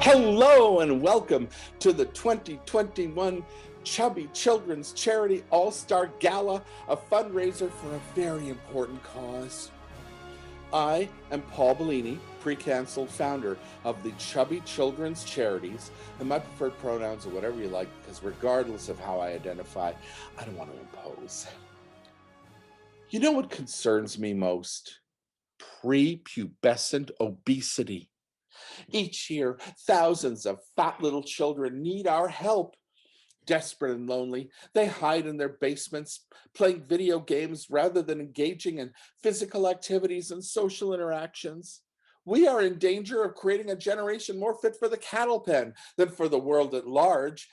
Hello and welcome to the 2021 Chubby Children's Charity All-Star Gala, a fundraiser for a very important cause. I am Paul Bellini, pre-canceled founder of the Chubby Children's Charities, and my preferred pronouns are whatever you like, because regardless of how I identify, I don't want to impose. You know what concerns me most? Prepubescent obesity. Each year, thousands of fat little children need our help. Desperate and lonely, they hide in their basements, playing video games rather than engaging in physical activities and social interactions. We are in danger of creating a generation more fit for the cattle pen than for the world at large.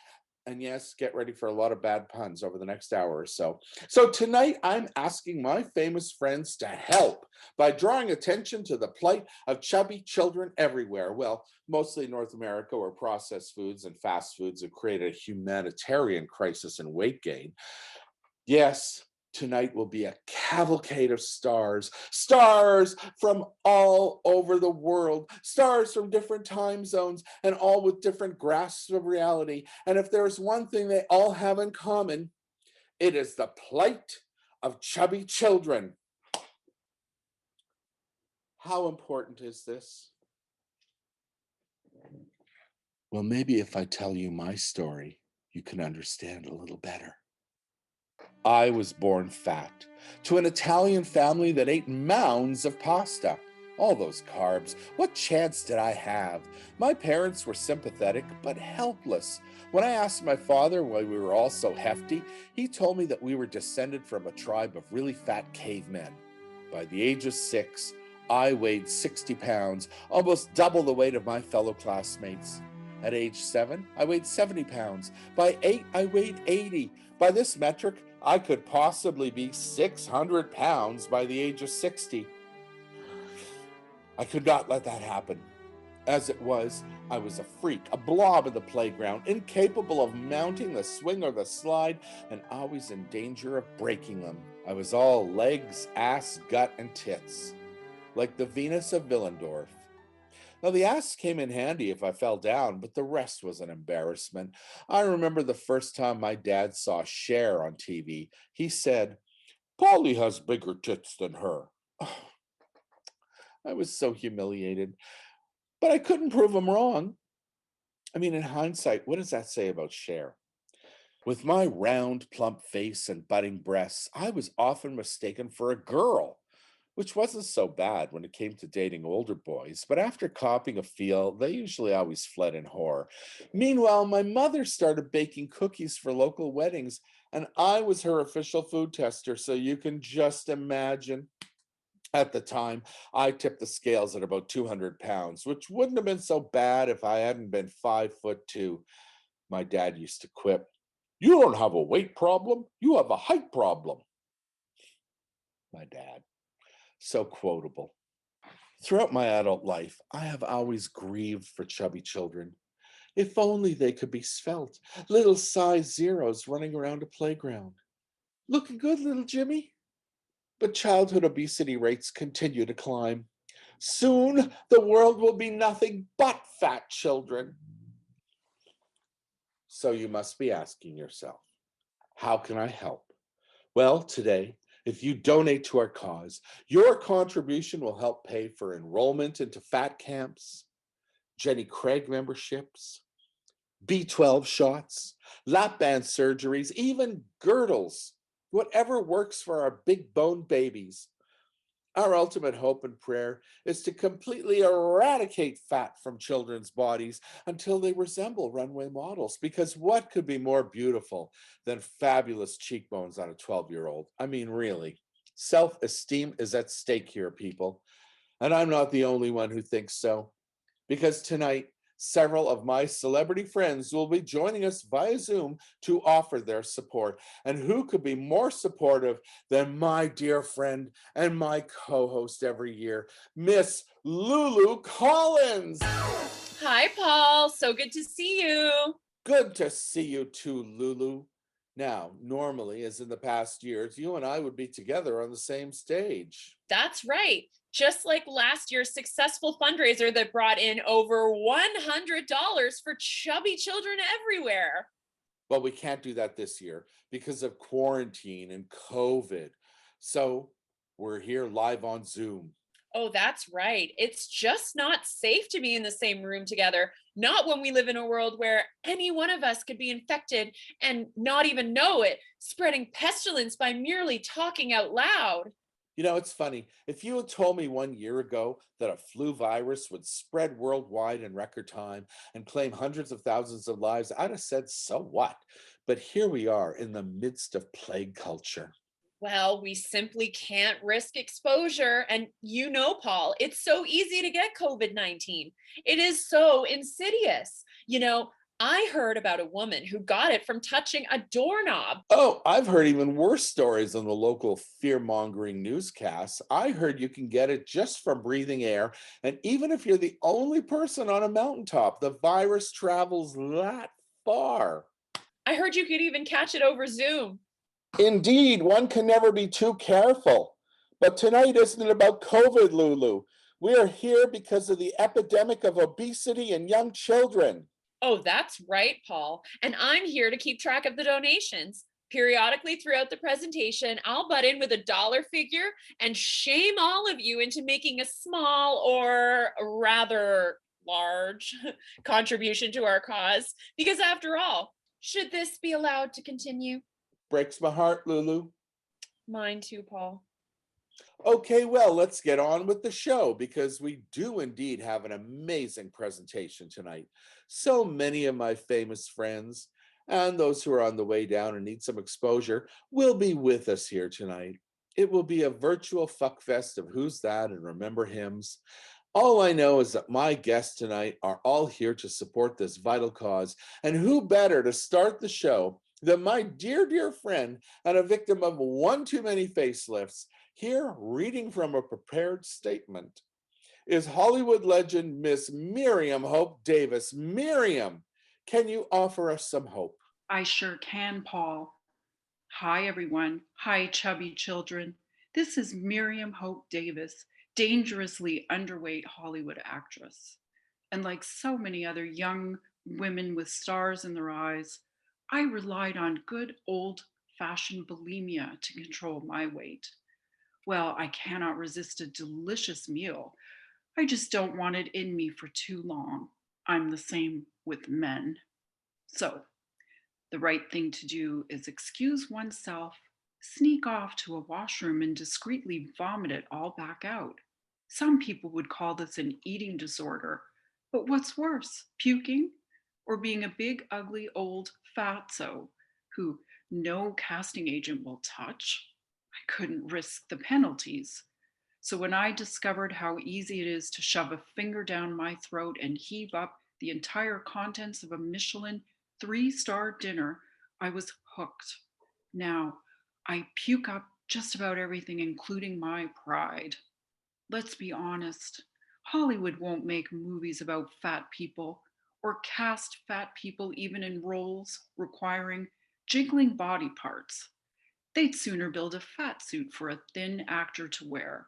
And yes, get ready for a lot of bad puns over the next hour or so. So tonight, I'm asking my famous friends to help by drawing attention to the plight of chubby children everywhere. Well, mostly North America, where processed foods and fast foods have created a humanitarian crisis in weight gain. Yes, tonight will be a cavalcade of stars, stars from all over the world, stars from different time zones, and all with different grasps of reality. And if there's one thing they all have in common, it is the plight of chubby children. How important is this? Well, maybe if I tell you my story, you can understand a little better. I was born fat to an Italian family that ate mounds of pasta. All those carbs, what chance did I have? My parents were sympathetic but helpless. When I asked my father why we were all so hefty, he told me that we were descended from a tribe of really fat cavemen. By the age of 6, I weighed 60 pounds, almost double the weight of my fellow classmates. At age 7, I weighed 70 pounds. By 8, I weighed 80. By this metric, I could possibly be 600 pounds by the age of 60. I could not let that happen. As it was, I was a freak, a blob in the playground, incapable of mounting the swing or the slide, and always in danger of breaking them. I was all legs, ass, gut, and tits, like the Venus of Willendorf. Now, the ass came in handy if I fell down, but the rest was an embarrassment. I remember the first time my dad saw Cher on TV. He said, "Polly has bigger tits than her." I was so humiliated, but I couldn't prove him wrong. I mean, in hindsight, what does that say about Cher? With my round, plump face and budding breasts, I was often mistaken for a girl, which wasn't so bad when it came to dating older boys, but after copying a feel, they usually always fled in horror. Meanwhile, my mother started baking cookies for local weddings, and I was her official food tester, so you can just imagine. At the time, I tipped the scales at about 200 pounds, which wouldn't have been so bad if I hadn't been 5'2". My dad used to quip, "You don't have a weight problem, you have a height problem." My dad. So quotable. Throughout my adult life, I have always grieved for chubby children. If only they could be svelte, little size zeros running around a playground. Looking good, little Jimmy? But childhood obesity rates continue to climb. Soon, the world will be nothing but fat children. So you must be asking yourself, how can I help? Well, today, if you donate to our cause, your contribution will help pay for enrollment into fat camps, Jenny Craig memberships, B12 shots, lap band surgeries, even girdles, whatever works for our big bone babies. Our ultimate hope and prayer is to completely eradicate fat from children's bodies until they resemble runway models. Because what could be more beautiful than fabulous cheekbones on a 12-year-old? I mean, really, self-esteem is at stake here, people. And I'm not the only one who thinks so. Because tonight, several of my celebrity friends will be joining us via Zoom to offer their support. And who could be more supportive than my dear friend and my co-host every year, Miss Lulu Collins? Hi, Paul. So good to see you. Good to see you too, Lulu. Now, normally, as in the past years, you and I would be together on the same stage. That's right. Just like last year's successful fundraiser that brought in over $100 for chubby children everywhere. But we can't do that this year because of quarantine and COVID. So we're here live on Zoom. Oh, that's right. It's just not safe to be in the same room together. Not when we live in a world where any one of us could be infected and not even know it, spreading pestilence by merely talking out loud. You know, it's funny. If you had told me 1 year ago that a flu virus would spread worldwide in record time and claim hundreds of thousands of lives, I'd have said, so what? But here we are in the midst of plague culture. Well, we simply can't risk exposure. And you know, Paul, it's so easy to get COVID-19. It is so insidious. I heard about a woman who got it from touching a doorknob. Oh, I've heard even worse stories on the local fear mongering newscasts. I heard you can get it just from breathing air. And even if you're the only person on a mountaintop, the virus travels that far. I heard you could even catch it over Zoom. Indeed, one can never be too careful. But tonight isn't about COVID, Lulu. We are here because of the epidemic of obesity in young children. Oh, that's right, Paul. And I'm here to keep track of the donations. Periodically throughout the presentation, I'll butt in with a dollar figure and shame all of you into making a small or rather large contribution to our cause. Because after all, should this be allowed to continue? Breaks my heart, Lulu. Mine too, Paul. Okay, well, let's get on with the show because we do indeed have an amazing presentation tonight. So many of my famous friends and those who are on the way down and need some exposure will be with us here tonight. It will be a virtual fuckfest of Who's That and Remember Hymns. All I know is that my guests tonight are all here to support this vital cause, and who better to start the show than my dear friend and a victim of one too many facelifts. Here, reading from a prepared statement, is Hollywood legend Miss Miriam Hope Davis. Miriam, can you offer us some hope? I sure can, Paul. Hi, everyone. Hi, chubby children. This is Miriam Hope Davis, dangerously underweight Hollywood actress. And like so many other young women with stars in their eyes, I relied on good old fashioned bulimia to control my weight. Well, I cannot resist a delicious meal. I just don't want it in me for too long. I'm the same with men. So, the right thing to do is excuse oneself, sneak off to a washroom, and discreetly vomit it all back out. Some people would call this an eating disorder, but what's worse, puking or being a big, ugly, old fatso who no casting agent will touch? I couldn't risk the penalties. So when I discovered how easy it is to shove a finger down my throat and heave up the entire contents of a Michelin 3-star dinner, I was hooked. Now, I puke up just about everything, including my pride. Let's be honest, Hollywood won't make movies about fat people or cast fat people even in roles requiring jiggling body parts. They'd sooner build a fat suit for a thin actor to wear.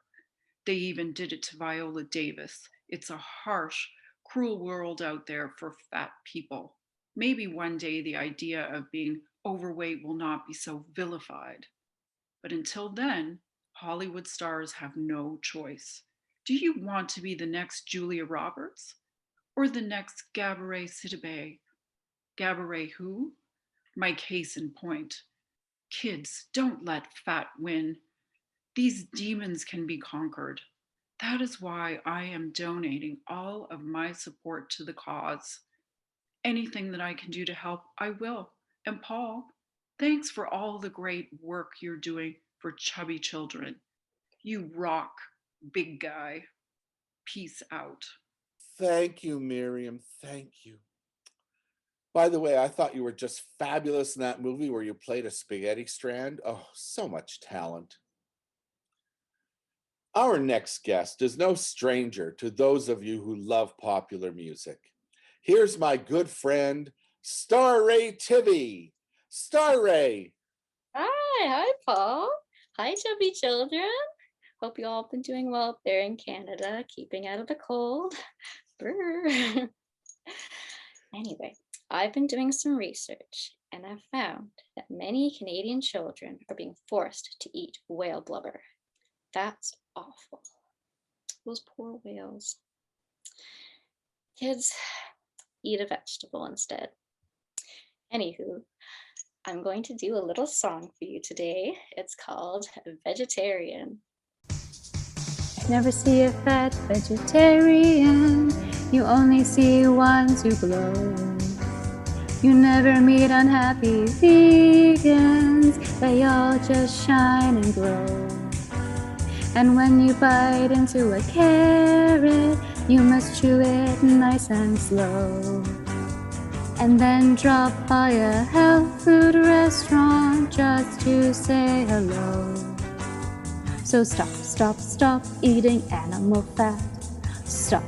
They even did it to Viola Davis. It's a harsh, cruel world out there for fat people. Maybe one day the idea of being overweight will not be so vilified. But until then, Hollywood stars have no choice. Do you want to be the next Julia Roberts or the next Gabourey Sidibe? Gabourey who? My case in point. Kids, don't let fat win. These demons can be conquered. That is why I am donating all of my support to the cause. Anything that I can do to help, I will. And Paul, thanks for all the great work you're doing for chubby children. You rock, big guy. Peace out. Thank you, Miriam. Thank you. By the way, I thought you were just fabulous in that movie where you played a spaghetti strand. Oh, so much talent. Our next guest is no stranger to those of you who love popular music. Here's my good friend, Star Ray Tivy. Star Ray. Hi, Paul. Hi, chubby children. Hope you all have been doing well up there in Canada, keeping out of the cold. Brr. Anyway, I've been doing some research and I've found that many Canadian children are being forced to eat whale blubber. That's awful. Those poor whales. Kids, eat a vegetable instead. Anywho, I'm going to do a little song for you today. It's called Vegetarian. Never see a fat vegetarian. You only see ones who glow. You never meet unhappy vegans. They all just shine and glow. And when you bite into a carrot, you must chew it nice and slow. And then drop by a health food restaurant just to say hello. So stop eating animal fat. Stop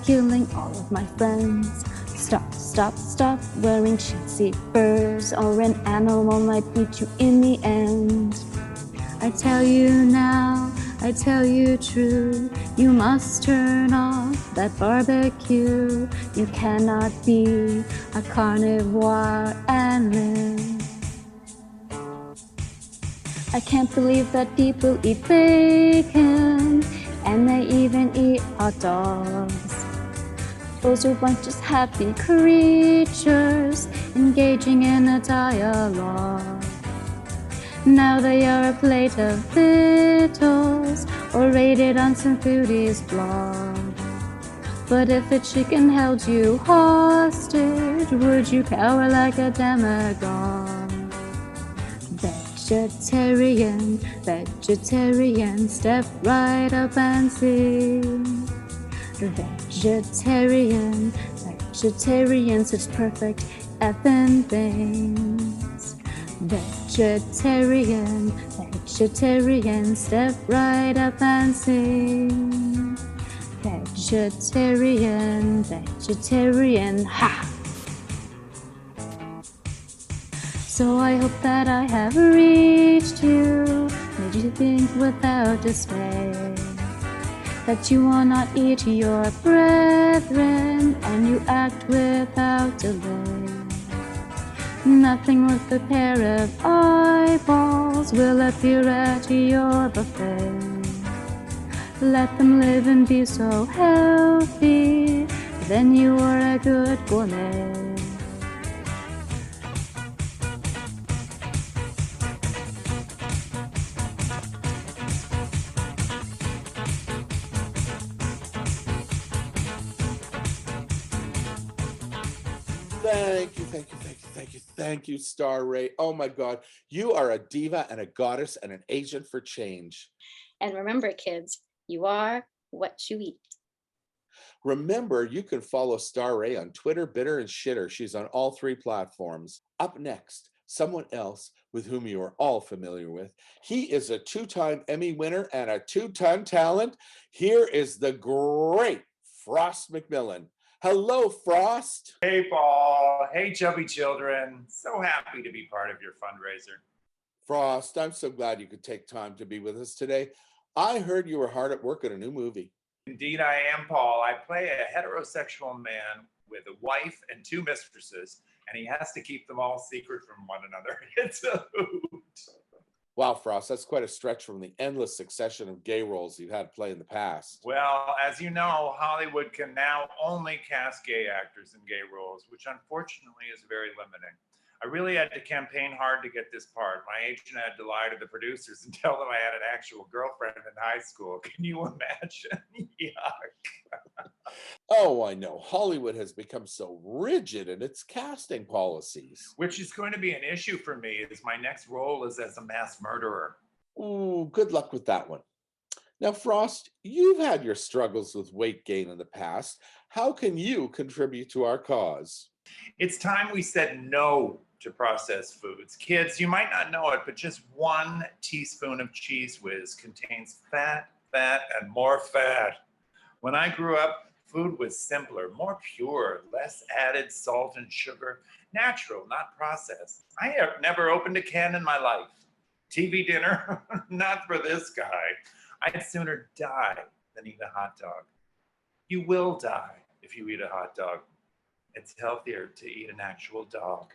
killing all of my friends. Stop wearing cheesy furs, or an animal might eat you in the end. I tell you now, I tell you true, you must turn off that barbecue. You cannot be a carnivore and live. I can't believe that people eat bacon, and they even eat hot dogs. Those are bunches of happy creatures engaging in a dialogue. Now they are a plate of victuals or rated on some foodie's blog. But if a chicken held you hostage, would you cower like a demagogue? Vegetarian, step right up and sing. Vegetarian, such perfect effing things. Vegetarian, step right up and sing. Vegetarian, ha! So I hope that I have reached you, made you think without dismay, that you will not eat your brethren, and you act without delay. Nothing worth a pair of eyeballs will appear at your buffet. Let them live and be so healthy, then you are a good gourmet. Thank you, Star Ray. Oh my God, you are a diva and a goddess and an agent for change. And remember, kids, you are what you eat. Remember, you can follow Star Ray on Twitter, Bitter, and Shitter. She's on all 3 platforms. Up next, someone else with whom you are all familiar with. He is a 2-time Emmy winner and a 2-ton talent. Here is the great Frost McMillan. Hello, Frost. Hey, Paul. Hey, Chubby children. So happy to be part of your fundraiser. Frost, I'm so glad you could take time to be with us today. I heard you were hard at work on a new movie. Indeed, I am, Paul. I play a heterosexual man with a wife and 2 mistresses, and he has to keep them all secret from one another. It's a hoot. Wow, Frost, that's quite a stretch from the endless succession of gay roles you've had play in the past. Well, as you know, Hollywood can now only cast gay actors in gay roles, which unfortunately is very limiting. I really had to campaign hard to get this part. My agent had to lie to the producers and tell them I had an actual girlfriend in high school. Can you imagine? Yuck. Oh, I know. Hollywood has become so rigid in its casting policies. Which is going to be an issue for me, as my next role is as a mass murderer. Ooh, good luck with that one. Now, Frost, you've had your struggles with weight gain in the past. How can you contribute to our cause? It's time we said no to processed foods. Kids, you might not know it, but just 1 teaspoon of Cheese Whiz contains fat, and more fat. When I grew up, food was simpler, more pure, less added salt and sugar, natural, not processed. I have never opened a can in my life. TV dinner? Not for this guy. I'd sooner die than eat a hot dog. You will die if you eat a hot dog. It's healthier to eat an actual dog.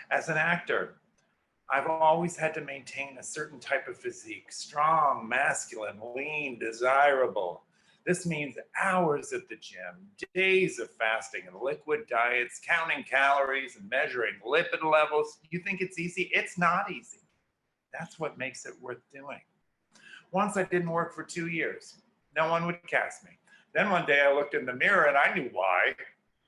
As an actor, I've always had to maintain a certain type of physique, strong, masculine, lean, desirable. This means hours at the gym, days of fasting and liquid diets, counting calories and measuring lipid levels. You think it's easy? It's not easy. That's what makes it worth doing. Once I didn't work for 2 years. No one would cast me. Then one day I looked in the mirror and I knew why.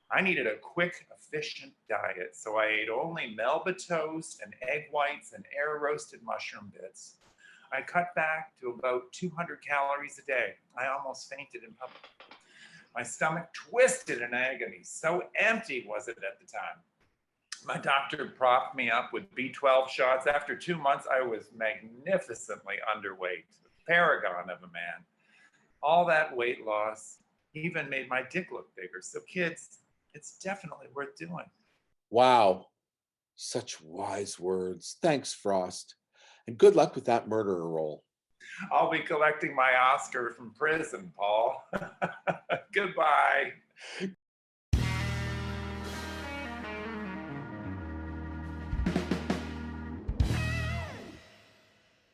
I needed a quick, efficient diet, so I ate only Melba toast and egg whites and air-roasted mushroom bits. I cut back to about 200 calories a day. I almost fainted in public. My stomach twisted in agony. So empty was it at the time. My doctor propped me up with B12 shots. After 2 months, I was magnificently underweight, a paragon of a man. All that weight loss even made my dick look bigger. So kids, it's definitely worth doing. Wow. Such wise words. Thanks, Frost. And good luck with that murderer role. I'll be collecting my Oscar from prison, Paul. Goodbye.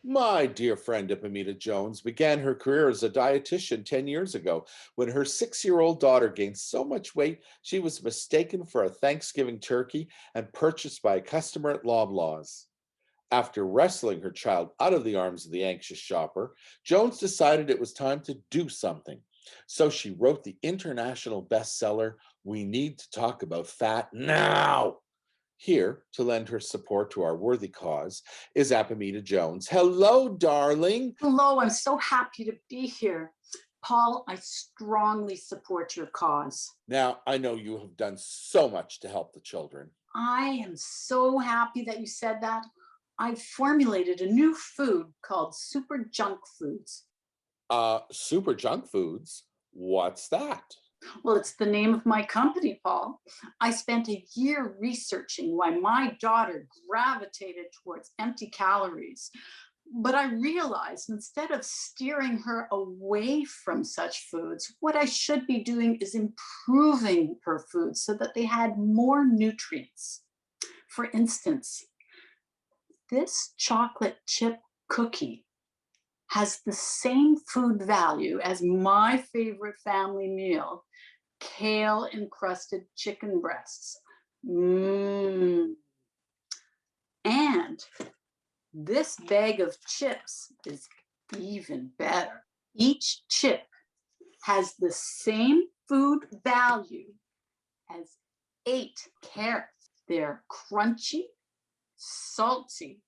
My dear friend Ipamita Jones began her career as a dietitian 10 years ago when her 6-year-old daughter gained so much weight she was mistaken for a Thanksgiving turkey and purchased by a customer at Loblaws. After wrestling her child out of the arms of the anxious shopper, Jones decided it was time to do something. So she wrote the international bestseller, We Need to Talk About Fat Now. Here to lend her support to our worthy cause is Ipamita Jones. Hello, darling. Hello, I'm so happy to be here. Paul, I strongly support your cause. Now, I know you have done so much to help the children. I am so happy that you said that. I've formulated a new food called Super Junk Foods. Super junk foods? What's that? Well, it's the name of my company, Paul. I spent a year researching why my daughter gravitated towards empty calories. But I realized instead of steering her away from such foods, what I should be doing is improving her foods so that they had more nutrients. For instance, this chocolate chip cookie has the same food value as my favorite family meal, kale encrusted chicken breasts. And this bag of chips is even better. Each chip has the same food value as 8 carrots. They're crunchy, salty,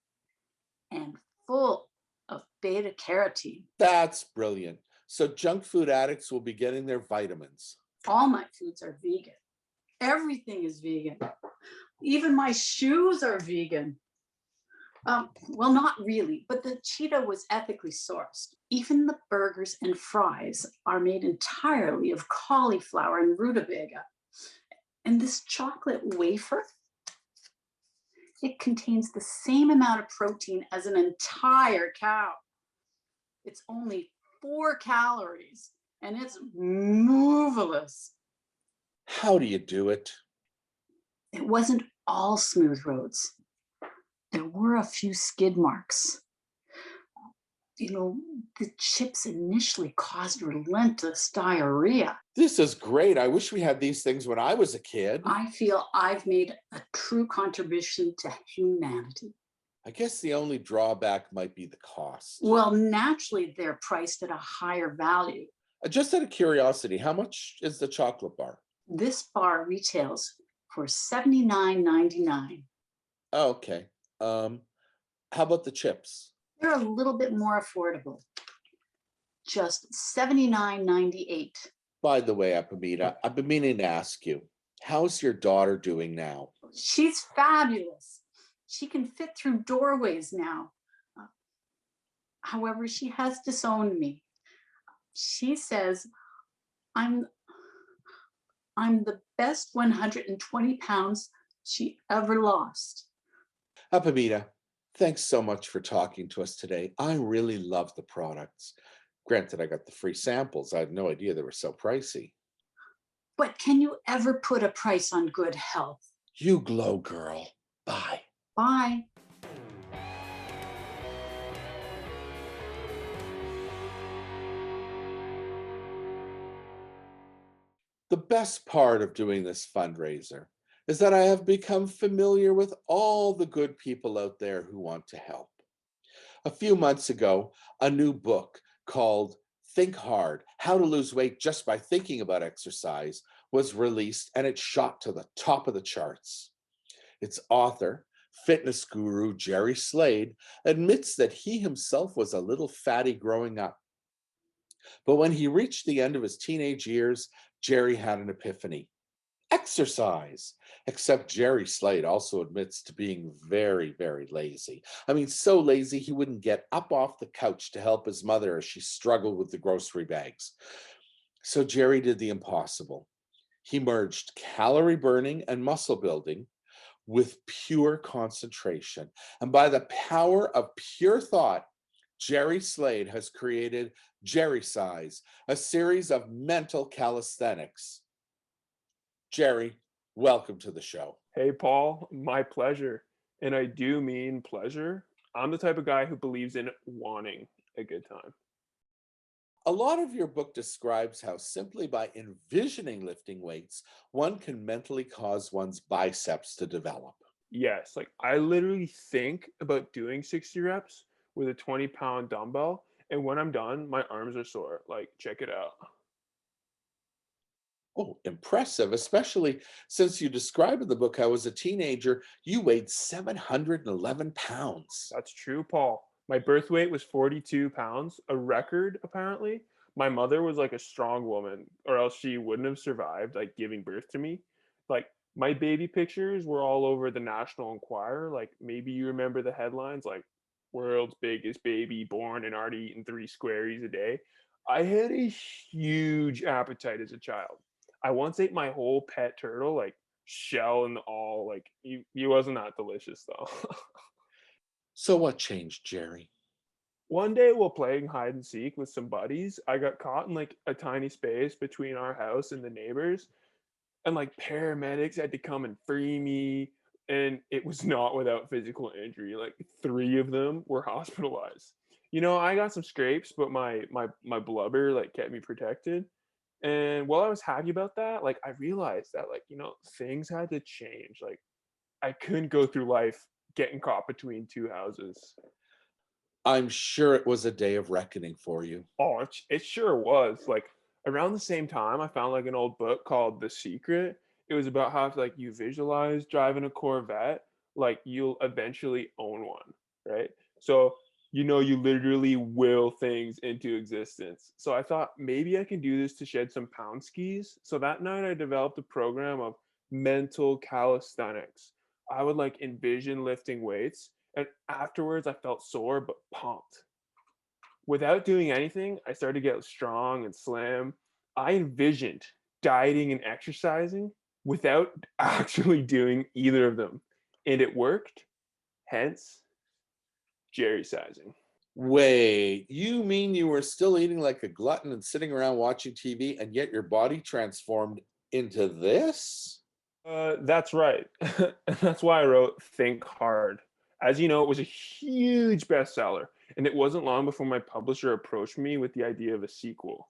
and full of beta carotene. That's brilliant. So junk food addicts will be getting their vitamins. All my foods are vegan. Everything is vegan. Even my shoes are vegan. Well, not really, but the Cheeto was ethically sourced. Even the burgers and fries are made entirely of cauliflower and rutabaga. And this chocolate wafer, it contains the same amount of protein as an entire cow. It's only 4 calories and it's marvelous. How do you do it? It wasn't all smooth roads. There were a few skid marks. You know, the chips initially caused relentless diarrhea. This is great. I wish we had these things when I was a kid. I feel I've made a true contribution to humanity. I guess the only drawback might be the cost. Well, naturally, they're priced at a higher value. Just out of curiosity, how much is the chocolate bar? This bar retails for $79.99. Oh, okay. How about the chips? They're a little bit more affordable, just $79.98. By the way, Ipamita, I've been meaning to ask you, how's your daughter doing now? She's fabulous. She can fit through doorways now. However, she has disowned me. She says, I'm the best 120 pounds she ever lost. Ipamita, Thanks so much for talking to us today. I really love the products. Granted, I got the free samples. I had no idea they were so pricey. But can you ever put a price on good health? You glow, girl. Bye. Bye. The best part of doing this fundraiser is that I have become familiar with all the good people out there who want to help. A few months ago, a new book called Think Hard: How to Lose Weight Just by Thinking About Exercise was released, and it shot to the top of the charts. Its author, fitness guru Jerry Slade, admits that he himself was a little fatty growing up. But when he reached the end of his teenage years, Jerry had an epiphany: exercise. Except Jerry Slade also admits to being very, very lazy. I mean, so lazy he wouldn't get up off the couch to help his mother as she struggled with the grocery bags. So Jerry did the impossible. He merged calorie burning and muscle building with pure concentration. And by the power of pure thought, Jerry Slade has created Jerry Size, a series of mental calisthenics. Jerry, welcome to the show. Hey, Paul, my pleasure. And I do mean pleasure. I'm the type of guy who believes in wanting a good time. A lot of your book describes how simply by envisioning lifting weights, one can mentally cause one's biceps to develop. Yes, like I literally think about doing 60 reps with a 20-pound dumbbell. And when I'm done, my arms are sore. Like, check it out. Oh, impressive, especially since you describe in the book how as a teenager, you weighed 711 pounds. That's true, Paul. My birth weight was 42 pounds, a record, apparently. My mother was like a strong woman, or else she wouldn't have survived, like giving birth to me. Like, my baby pictures were all over the National Enquirer. Like, maybe you remember the headlines, like, world's biggest baby born and already eating 3 squares a day. I had a huge appetite as a child. I once ate my whole pet turtle, like shell and all. Like, he wasn't that delicious though. So what changed, Jerry? One day while playing hide and seek with some buddies, I got caught in like a tiny space between our house and the neighbors. And like paramedics had to come and free me. And it was not without physical injury. Like 3 of them were hospitalized. I got some scrapes, but my blubber like kept me protected. And while I was happy about that, like I realized that like, things had to change. Like I couldn't go through life getting caught between two houses. I'm sure it was a day of reckoning for you. Oh, it sure was. Like around the same time, I found like an old book called The Secret. It was about how if like you visualize driving a Corvette, like you'll eventually own one, right? So you literally will things into existence. So I thought maybe I can do this to shed some pound skis. So that night I developed a program of mental calisthenics. I would like envision lifting weights, and afterwards I felt sore but pumped. Without doing anything, I started to get strong and slim. I envisioned dieting and exercising without actually doing either of them. And it worked. Hence, Jerry sizing. Wait, you mean you were still eating like a glutton and sitting around watching TV, and yet your body transformed into this? That's right. And that's why I wrote Think Hard. As you know, it was a huge bestseller, and it wasn't long before my publisher approached me with the idea of a sequel.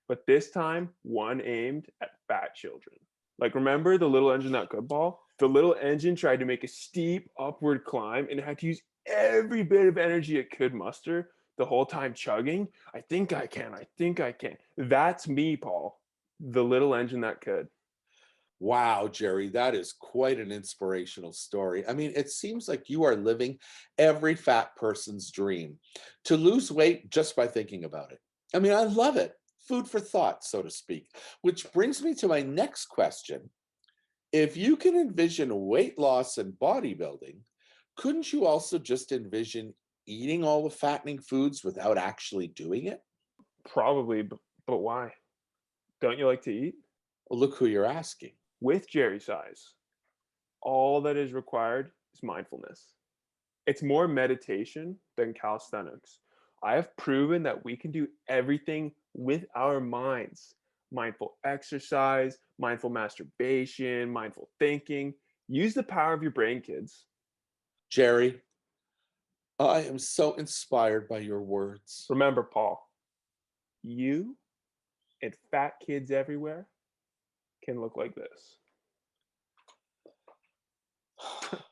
But this time, one aimed at fat children. Like, remember the little engine that could ball? The little engine tried to make a steep upward climb and it had to use every bit of energy it could muster the whole time chugging. I think I can. I think I can. That's me, Paul. The little engine that could. Wow, Jerry, that is quite an inspirational story. I mean, it seems like you are living every fat person's dream to lose weight just by thinking about it. I mean, I love it. Food for thought, so to speak. Which brings me to my next question. If you can envision weight loss and bodybuilding, couldn't you also just envision eating all the fattening foods without actually doing it? Probably, but why? Don't you like to eat? Well, look who you're asking. With Jerry size, all that is required is mindfulness. It's more meditation than calisthenics. I have proven that we can do everything with our minds. Mindful exercise, mindful masturbation, mindful thinking. Use the power of your brain, kids. Jerry, I am so inspired by your words. Remember, Paul, you and fat kids everywhere can look like this.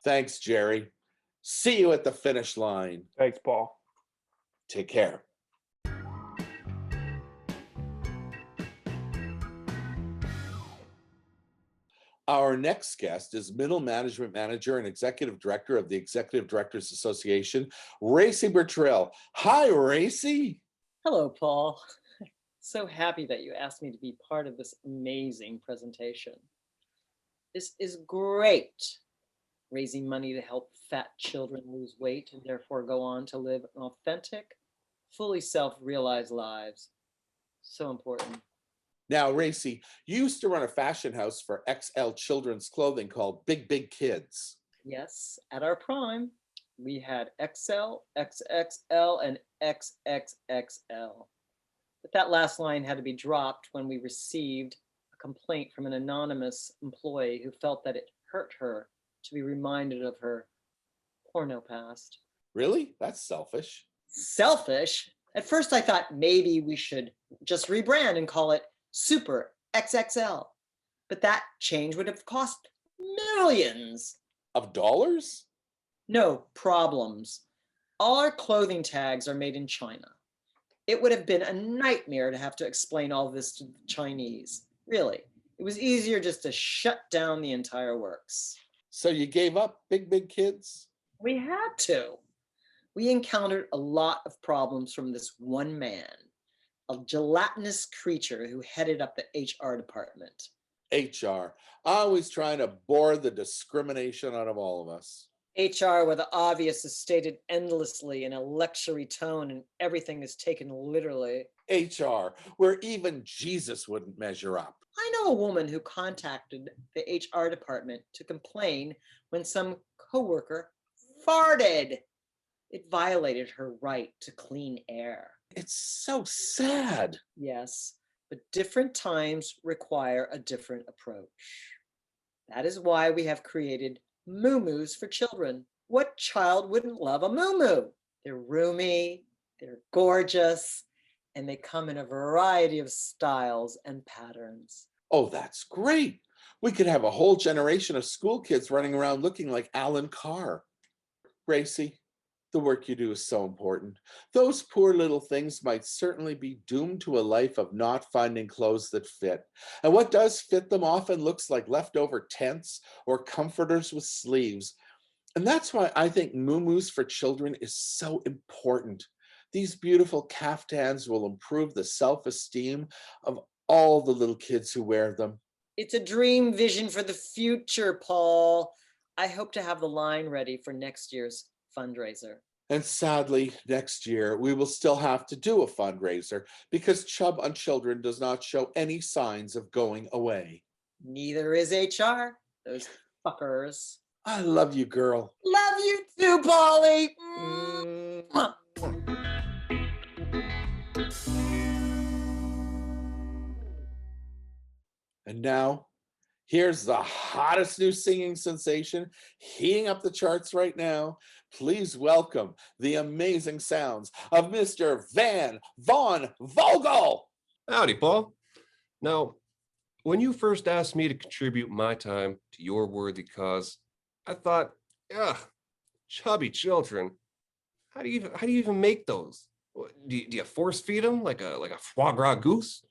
Thanks, Jerry. See you at the finish line. Thanks, Paul. Take care. Our next guest is Middle Management Manager and Executive Director of the Executive Directors Association, Racy Bertrell. Hi, Racy. Hello, Paul. So happy that you asked me to be part of this amazing presentation. This is great. Raising money to help fat children lose weight and therefore go on to live an authentic, fully self-realized lives. So important. Now, Racy, you used to run a fashion house for XL children's clothing called Big Big Kids. Yes, at our prime, we had XL, XXL, and XXXL. But that last line had to be dropped when we received a complaint from an anonymous employee who felt that it hurt her to be reminded of her porno past. Really? That's selfish. Selfish? At first I thought maybe we should just rebrand and call it Super XXL. But that change would have cost millions. Of dollars? No problems. All our clothing tags are made in China. It would have been a nightmare to have to explain all this to the Chinese. Really, it was easier just to shut down the entire works. So you gave up Big Big Kids? We had to. We encountered a lot of problems from this one man, a gelatinous creature who headed up the HR department. HR, always trying to bore the discrimination out of all of us. HR, where the obvious is stated endlessly in a lectury tone and everything is taken literally. HR, where even Jesus wouldn't measure up. I know a woman who contacted the HR department to complain when some coworker farted. It violated her right to clean air. It's so sad. Yes, but different times require a different approach. That is why we have created moo-moos for children. What child wouldn't love a moo-moo? They're roomy, they're gorgeous, and they come in a variety of styles and patterns. Oh, that's great. We could have a whole generation of school kids running around looking like Alan Carr. Racy, the work you do is so important. Those poor little things might certainly be doomed to a life of not finding clothes that fit. And what does fit them often looks like leftover tents or comforters with sleeves. And that's why I think moo-moos for children is so important. These beautiful caftans will improve the self-esteem of all the little kids who wear them. It's a dream vision for the future, Paul. I hope to have the line ready for next year's fundraiser. And sadly, next year, we will still have to do a fundraiser because Chub on Children does not show any signs of going away. Neither is HR, those fuckers. I love you, girl. Love you too, Polly. And now, here's the hottest new singing sensation heating up the charts right now. Please welcome the amazing sounds of Mr. Von Vogel. Howdy, Paul. Now, when you first asked me to contribute my time to your worthy cause, I thought, chubby children. How do you even make those? Do you force feed them like a foie gras goose?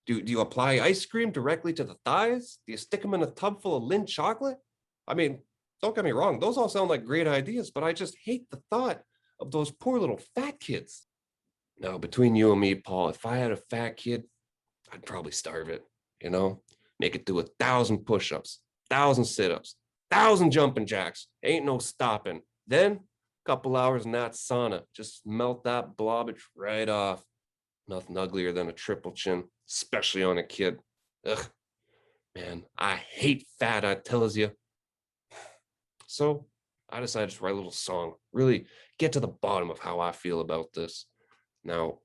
Do you apply ice cream directly to the thighs? Do you stick them in a tub full of Lindt chocolate? I mean, don't get me wrong, those all sound like great ideas, but I just hate the thought of those poor little fat kids. Now, between you and me, Paul, if I had a fat kid, I'd probably starve it, Make it do 1,000 push-ups, 1,000 sit-ups, 1,000 jumping jacks. Ain't no stopping. Then, a couple hours in that sauna, just melt that blobbage right off. Nothing uglier than a triple chin, especially on a kid. Ugh, man, I hate fat, I tells you. So, I decided to write a little song, really get to the bottom of how I feel about this. Now,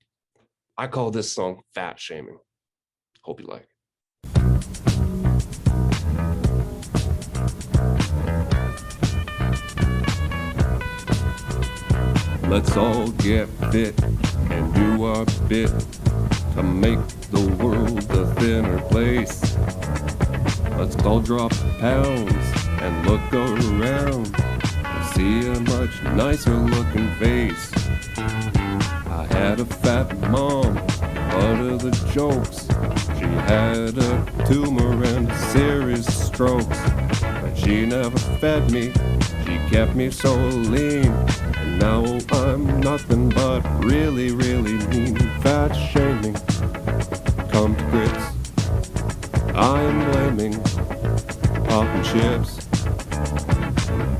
I call this song Fat Shaming. Hope you like it. Let's all get fit and do our bit to make the world a thinner place. Let's all drop pounds and look around and see a much nicer looking face. I had a fat mom, butt of the jokes. She had a tumor and serious strokes, but she never fed me. She kept me so lean, and now I'm nothing but really, really mean. Fat shaming, come to grips. I am blaming popping chips.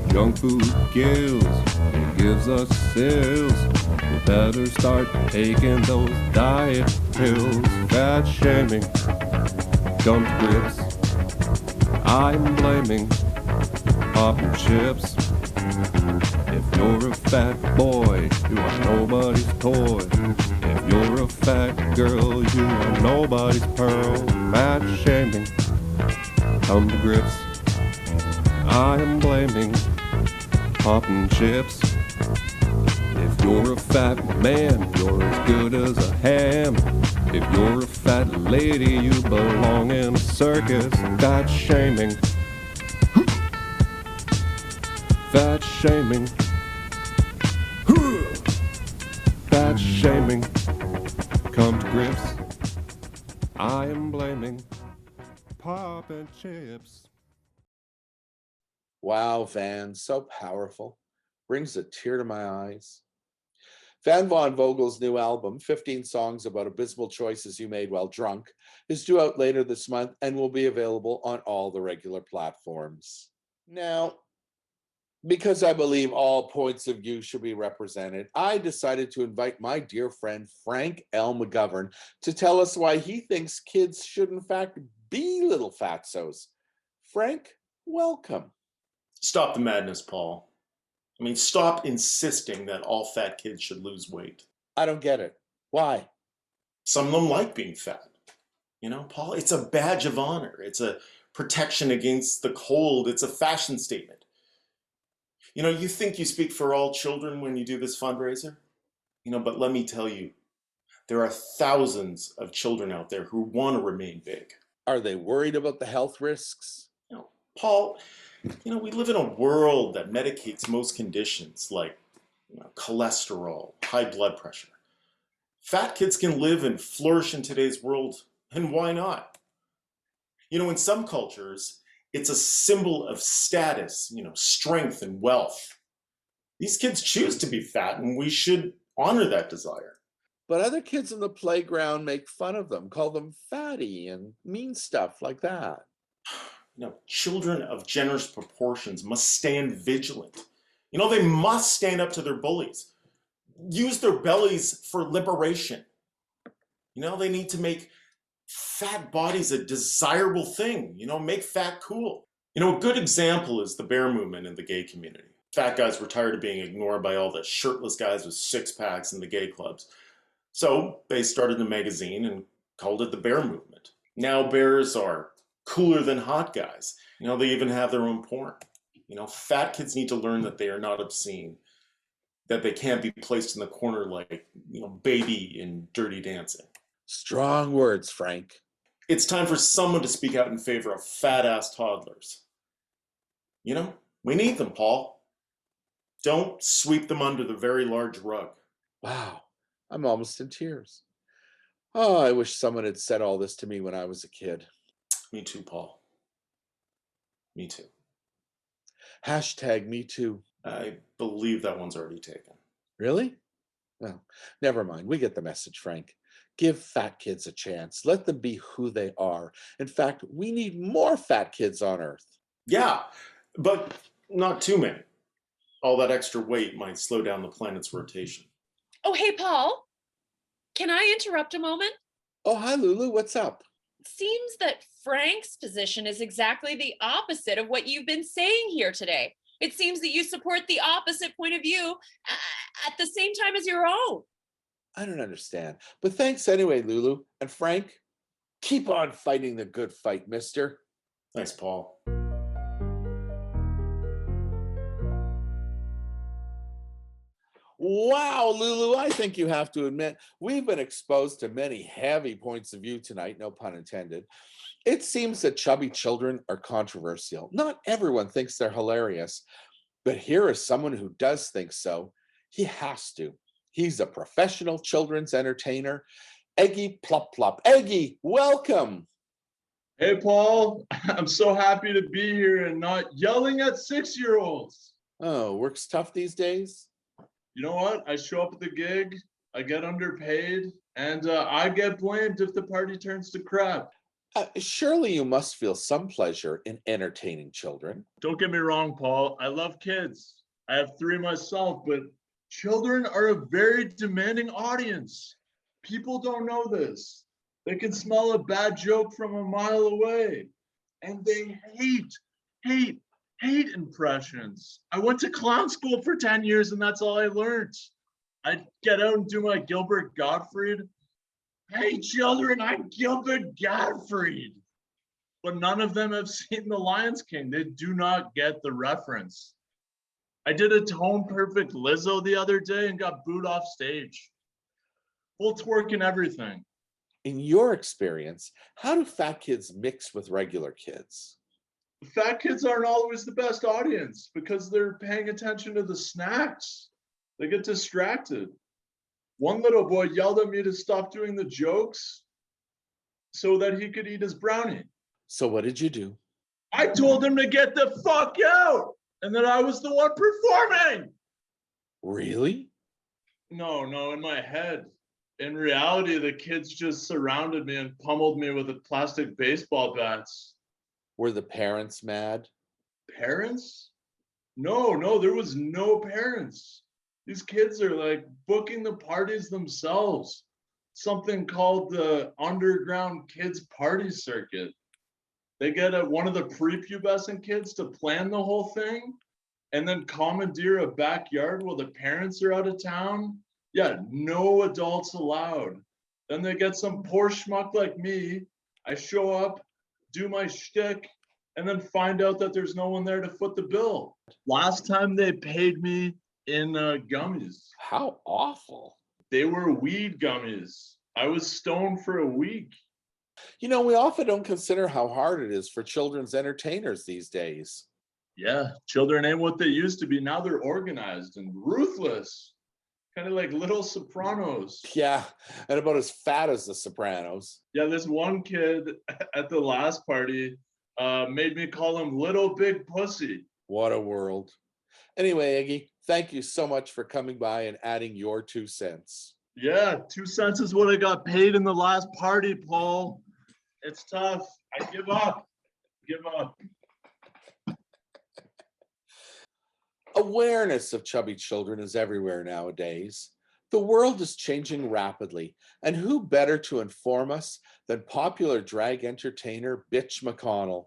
Junk food kills, it gives us sales. We better start taking those diet pills. Fat shaming, come to grips. I'm blaming popping chips. If you're a fat boy, you are nobody's toy. If you're a fat girl, you are nobody's pearl. Fat shaming, come to grips. I am blaming popping chips. If you're a fat man, you're as good as a ham. If you're a fat lady, you belong in a circus. Fat shaming, fat shaming, fat shaming, come to grips. I am blaming popping chips. Wow, Van, so powerful. Brings a tear to my eyes. Van Von Vogel's new album, 15 Songs About Abysmal Choices You Made While Drunk, is due out later this month and will be available on all the regular platforms. Now, because I believe all points of view should be represented, I decided to invite my dear friend Frank L. McGovern to tell us why he thinks kids should in fact be little fatsos. Frank, welcome. Stop the madness, Paul. I mean, stop insisting that all fat kids should lose weight. I don't get it. Why? Some of them like being fat. You know, Paul, it's a badge of honor. It's a protection against the cold. It's a fashion statement. You know, you think you speak for all children when you do this fundraiser? You know, but let me tell you, there are thousands of children out there who want to remain big. Are they worried about the health risks? You know, Paul, you know, we live in a world that medicates most conditions like cholesterol, high blood pressure. Fat kids can live and flourish in today's world, and why not? You know, in some cultures, it's a symbol of status, you know, strength and wealth. These kids choose to be fat, and we should honor that desire. But other kids in the playground make fun of them, call them fatty and mean stuff like that. You know, children of generous proportions must stand vigilant. You know, they must stand up to their bullies. Use their bellies for liberation. You know, they need to make fat bodies a desirable thing. You know, make fat cool. You know, a good example is the bear movement in the gay community. Fat guys were tired of being ignored by all the shirtless guys with six packs in the gay clubs. So they started a magazine and called it the Bear Movement. Now bears are cooler than hot guys. You know, they even have their own porn. You know, fat kids need to learn that they are not obscene, that they can't be placed in the corner like, you know, Baby in Dirty Dancing. Strong words, Frank. It's time for someone to speak out in favor of fat-ass toddlers. You know, we need them, Paul. Don't sweep them under the very large rug. Wow, I'm almost in tears. Oh, I wish someone had said all this to me when I was a kid. Me too, Paul. Me too. Hashtag me too. I believe that one's already taken. Really? Well, never mind. We get the message, Frank. Give fat kids a chance. Let them be who they are. In fact, we need more fat kids on Earth. Yeah, but not too many. All that extra weight might slow down the planet's rotation. Oh, hey, Paul. Can I interrupt a moment? Oh, hi, Lulu. What's up? Seems that Frank's position is exactly the opposite of what you've been saying here today. It seems that you support the opposite point of view at the same time as your own. I don't understand. But thanks anyway, Lulu. And Frank, keep on fighting the good fight, mister. Thanks, Paul. Wow, Lulu, I think you have to admit, we've been exposed to many heavy points of view tonight, no pun intended. It seems that chubby children are controversial. Not everyone thinks they're hilarious, but here is someone who does think so. He has to. He's a professional children's entertainer, Eggy Plop Plop. Eggy, welcome. Hey, Paul, I'm so happy to be here and not yelling at 6-year-olds. Oh, work's tough these days? You know what? I show up at the gig, I get underpaid, and I get blamed if the party turns to crap. Surely you must feel some pleasure in entertaining children. Don't get me wrong, Paul. I love kids. I have 3 myself, but children are a very demanding audience. People don't know this. They can smell a bad joke from a mile away, and they hate impressions. I went to clown school for 10 years and that's all I learned. I'd get out and do my Gilbert Gottfried. Hey children, I'm Gilbert Gottfried. But none of them have seen The Lion King. They do not get the reference. I did a tone perfect Lizzo the other day and got booed off stage. Full twerk and everything. In your experience, how do fat kids mix with regular kids? Fat kids aren't always the best audience because they're paying attention to the snacks. They get distracted. One little boy yelled at me to stop doing the jokes so that he could eat his brownie. So what did you do? I told him to get the fuck out and that I was the one performing. Really? No, in my head. In reality, the kids just surrounded me and pummeled me with plastic baseball bats. Were the parents mad? Parents? No, there was no parents. These kids are like booking the parties themselves. Something called the underground kids party circuit. They get one of the prepubescent kids to plan the whole thing and then commandeer a backyard while the parents are out of town. Yeah, no adults allowed. Then they get some poor schmuck like me. I show up, do my shtick, and then find out that there's no one there to foot the bill. Last time they paid me in gummies. How awful. They were weed gummies. I was stoned for a week. You know, we often don't consider how hard it is for children's entertainers these days. Yeah, children ain't what they used to be. Now they're organized and ruthless. Kind of like Little Sopranos. Yeah, and about as fat as the Sopranos. Yeah, this one kid at the last party made me call him Little Big Pussy. What a world. Anyway, Eggy, thank you so much for coming by and adding your 2 cents. Yeah, 2 cents is what I got paid in the last party, Paul. It's tough. I give up. Give up. Awareness of chubby children is everywhere nowadays. The world is changing rapidly, and who better to inform us than popular drag entertainer Bitch McConnell?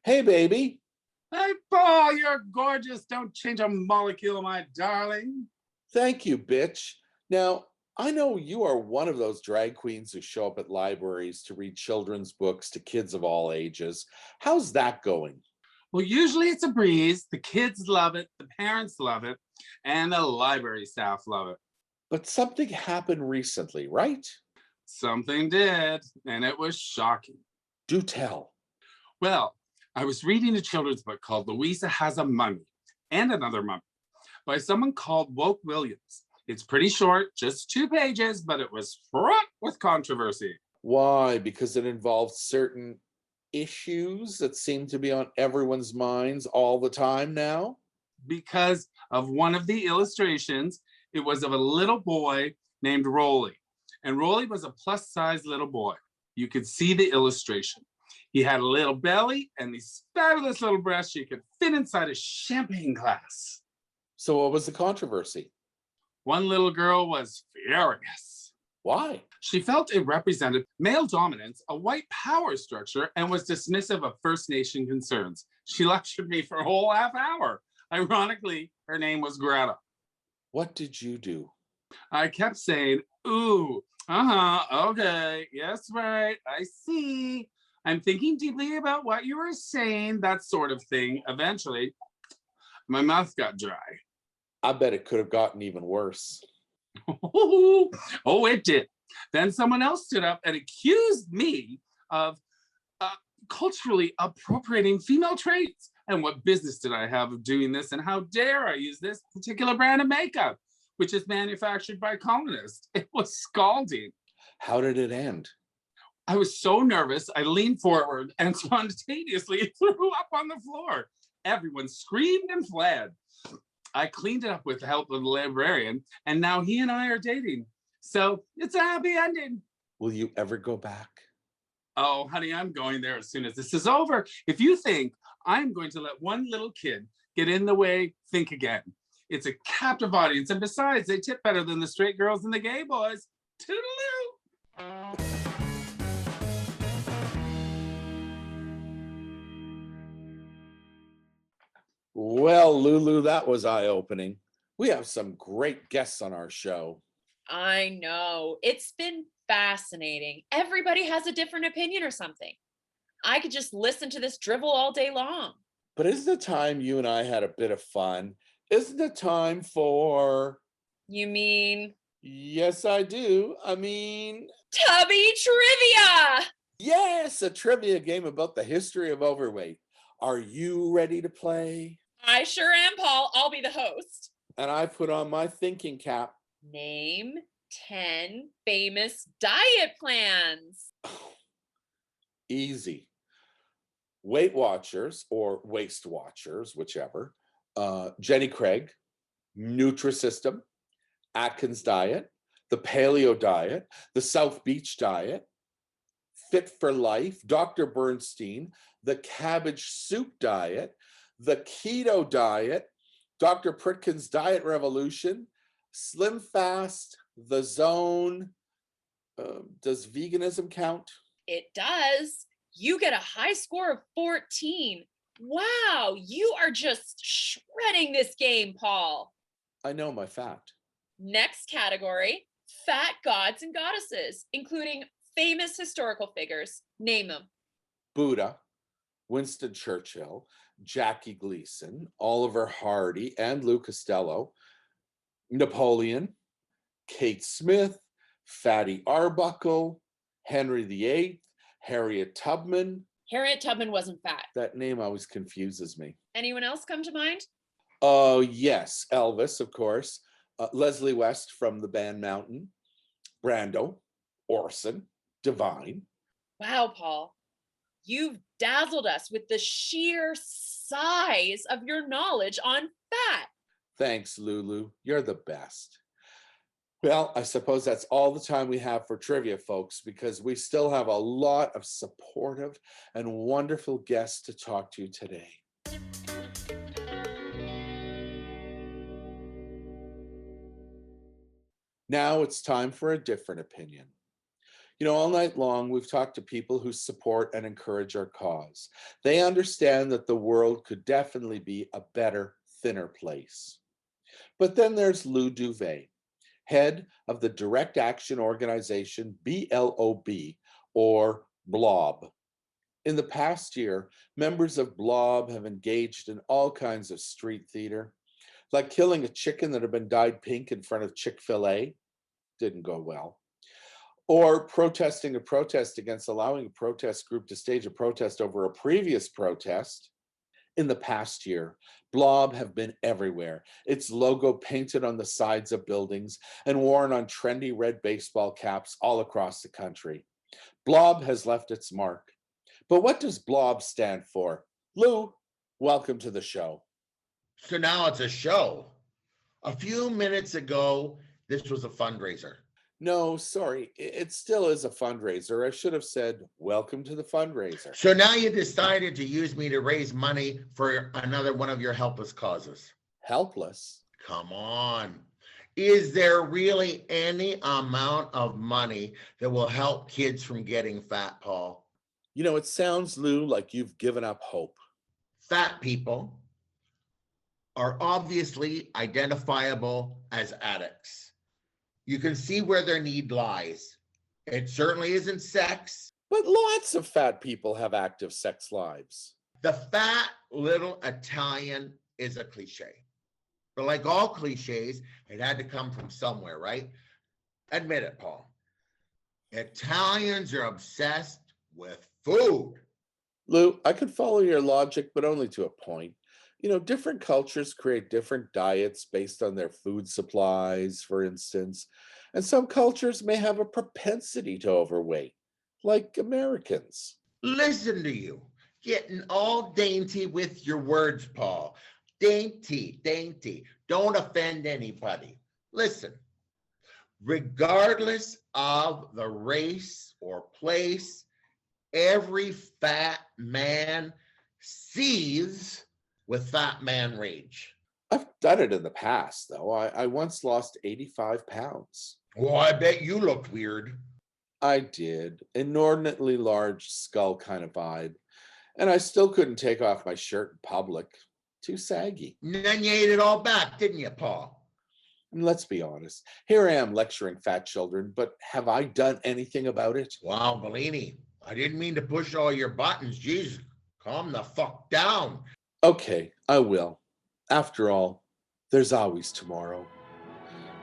Hey, baby. Hey, Paul, you're gorgeous. Don't change a molecule, my darling. Thank you, Bitch. Now, I know you are one of those drag queens who show up at libraries to read children's books to kids of all ages. How's that going? Well, usually it's a breeze. The kids love it, the parents love it, and the library staff love it. But something happened recently, right? Something did, and it was shocking. Do tell. Well, I was reading a children's book called Louisa Has a Mummy and Another Mummy by someone called Woke Williams. It's pretty short, just 2 pages, but it was fraught with controversy. Why? Because it involved certain issues that seem to be on everyone's minds all the time now? Because of one of the illustrations, it was of a little boy named Rolly. And Rolly was a plus-size little boy. You could see the illustration. He had a little belly and these fabulous little breasts you could fit inside a champagne glass. So what was the controversy? One little girl was furious. Why? She felt it represented male dominance, a white power structure, and was dismissive of First Nation concerns. She lectured me for a whole half hour. Ironically, her name was Greta. What did you do? I kept saying, ooh, okay, yes, right, I see. I'm thinking deeply about what you were saying, that sort of thing. Eventually, my mouth got dry. I bet it could have gotten even worse. Oh, it did. Then someone else stood up and accused me of culturally appropriating female traits. And what business did I have of doing this? And how dare I use this particular brand of makeup, which is manufactured by colonists? It was scalding. How did it end? I was so nervous, I leaned forward and spontaneously threw up on the floor. Everyone screamed and fled. I cleaned it up with the help of the librarian, and now he and I are dating. So it's a happy ending. Will you ever go back? Oh, honey, I'm going there as soon as this is over. If you think I'm going to let one little kid get in the way, think again. It's a captive audience, and besides, they tip better than the straight girls and the gay boys. Toodaloo! Well, Lulu, that was eye-opening. We have some great guests on our show. I know. It's been fascinating. Everybody has a different opinion or something. I could just listen to this drivel all day long. But isn't it time you and I had a bit of fun? Isn't it time for... You mean? Yes, I do. I mean... Chubby Trivia! Yes, a trivia game about the history of overweight. Are you ready to play? I sure am, Paul. I'll be the host. And I put on my thinking cap. Name 10 famous diet plans. Easy. Weight Watchers or Waist Watchers, whichever. Jenny Craig, Nutrisystem, Atkins Diet, the Paleo Diet, the South Beach Diet, Fit for Life, Dr. Bernstein, the Cabbage Soup Diet, the Keto Diet, Dr. Pritkin's Diet Revolution, Slim Fast, The Zone. Does veganism count? It does. You get a high score of 14. Wow, you are just shredding this game, Paul. I know my fact. Next category, fat gods and goddesses, including famous historical figures. Name them. Buddha, Winston Churchill, Jackie Gleason, Oliver Hardy, and Lou Costello, Napoleon, Kate Smith, Fatty Arbuckle, Henry VIII, Harriet Tubman. Harriet Tubman wasn't fat. That name always confuses me. Anyone else come to mind? Oh, yes, Elvis, of course. Leslie West from the band Mountain, Brando, Orson, Divine. Wow, Paul. You've dazzled us with the sheer size of your knowledge on fat. Thanks, Lulu. You're the best. Well, I suppose that's all the time we have for trivia, folks, because we still have a lot of supportive and wonderful guests to talk to today. Now it's time for a different opinion. You know, all night long, we've talked to people who support and encourage our cause. They understand that the world could definitely be a better, thinner place. But then there's Lou Duvet, head of the direct action organization BLOB, or BLOB. In the past year, members of BLOB have engaged in all kinds of street theater, like killing a chicken that had been dyed pink in front of Chick-fil-A. Didn't go well. Or protesting a protest against allowing a protest group to stage a protest over a previous protest. In the past year, BLOB have been everywhere. Its logo painted on the sides of buildings and worn on trendy red baseball caps all across the country. BLOB has left its mark. But what does BLOB stand for? Lou, welcome to the show. So now it's a show. A few minutes ago, this was a fundraiser. No, sorry, it still is a fundraiser. I should have said, welcome to the fundraiser. So now you decided to use me to raise money for another one of your helpless causes. Helpless? Come on. Is there really any amount of money that will help kids from getting fat, Paul? You know, it sounds, Lou, like you've given up hope. Fat people are obviously identifiable as addicts. You can see where their need lies. It certainly isn't sex. But lots of fat people have active sex lives. The fat little Italian is a cliche. But like all cliches, it had to come from somewhere, right? Admit it, Paul. Italians are obsessed with food. Lou, I could follow your logic, but only to a point. Different cultures create different diets based on their food supplies, for instance. And some cultures may have a propensity to overweight, like Americans. Listen to you, getting all dainty with your words, Paul. Dainty, dainty. Don't offend anybody. Listen, regardless of the race or place, every fat man seethes with fat man rage. I've done it in the past, though. I once lost 85 pounds. Well, I bet you looked weird. I did. Inordinately large skull kind of vibe. And I still couldn't take off my shirt in public. Too saggy. And then you ate it all back, didn't you, Paul? And let's be honest. Here I am lecturing fat children, but have I done anything about it? Wow, Bellini, I didn't mean to push all your buttons. Jeez, calm the fuck down. Okay, I will. After all, there's always tomorrow.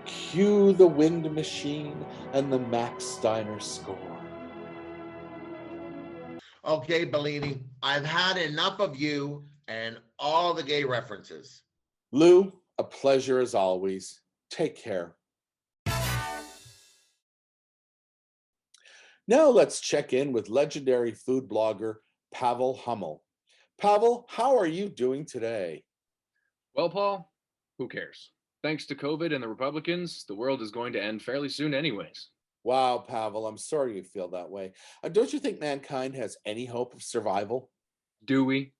Cue the wind machine and the Max Steiner score. Okay, Bellini, I've had enough of you and all the gay references. Lou, a pleasure as always. Take care. Now let's check in with legendary food blogger Pavel Hummel. Pavel, how are you doing today? Well, Paul, who cares? Thanks to COVID and the Republicans, the world is going to end fairly soon anyways. Wow, Pavel, I'm sorry you feel that way. Don't you think mankind has any hope of survival? Do we?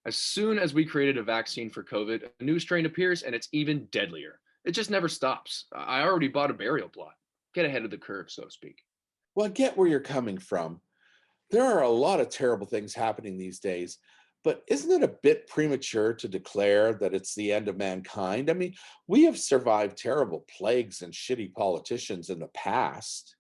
As soon as we created a vaccine for COVID, a new strain appears and it's even deadlier. It just never stops. I already bought a burial plot. Get ahead of the curve, so to speak. Well, I get where you're coming from. There are a lot of terrible things happening these days, but isn't it a bit premature to declare that it's the end of mankind? I mean, we have survived terrible plagues and shitty politicians in the past.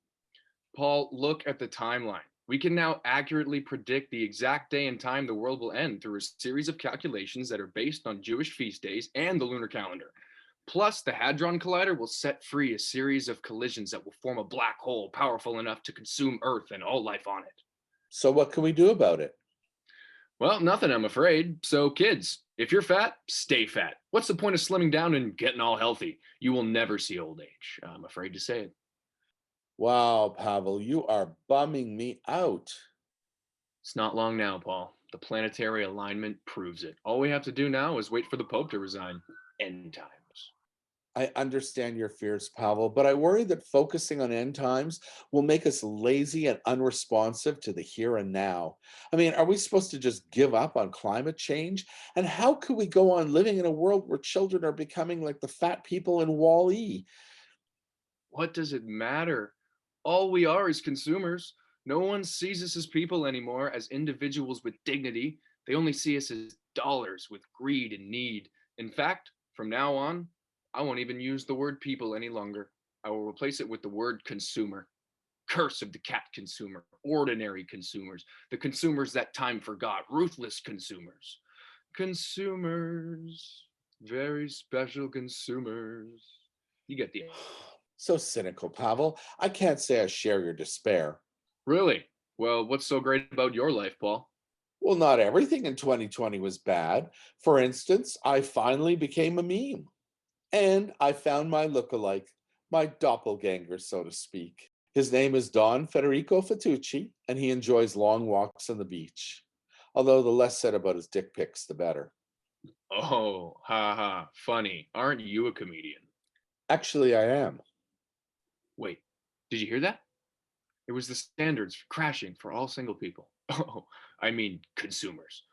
Paul, look at the timeline. We can now accurately predict the exact day and time the world will end through a series of calculations that are based on Jewish feast days and the lunar calendar. Plus, the Hadron Collider will set free a series of collisions that will form a black hole powerful enough to consume Earth and all life on it. So what can we do about it? Well, nothing, I'm afraid. So kids, if you're fat, stay fat. What's the point of slimming down and getting all healthy? You will never see old age. I'm afraid to say it. Wow, Pavel, you are bumming me out. It's not long now, Paul. The planetary alignment proves it. All we have to do now is wait for the Pope to resign. End times. I understand your fears, Pavel, but I worry that focusing on end times will make us lazy and unresponsive to the here and now. I mean, are we supposed to just give up on climate change? And how could we go on living in a world where children are becoming like the fat people in Wall-E? What does it matter? All we are is consumers. No one sees us as people anymore, as individuals with dignity. They only see us as dollars with greed and need. In fact, from now on, I won't even use the word people any longer. I will replace it with the word consumer. Curse of the cat consumer, ordinary consumers, the consumers that time forgot, ruthless consumers. Consumers, very special consumers. You get the idea. So cynical, Pavel. I can't say I share your despair. Really? Well, what's so great about your life, Paul? Well, not everything in 2020 was bad. For instance, I finally became a meme. And I found my lookalike, my doppelganger, so to speak. His name is Don Federico Fatucci, and he enjoys long walks on the beach. Although the less said about his dick pics, the better. Oh, ha ha, funny. Aren't you a comedian? Actually, I am. Wait, did you hear that? It was the standards crashing for all single people. Oh, I mean consumers.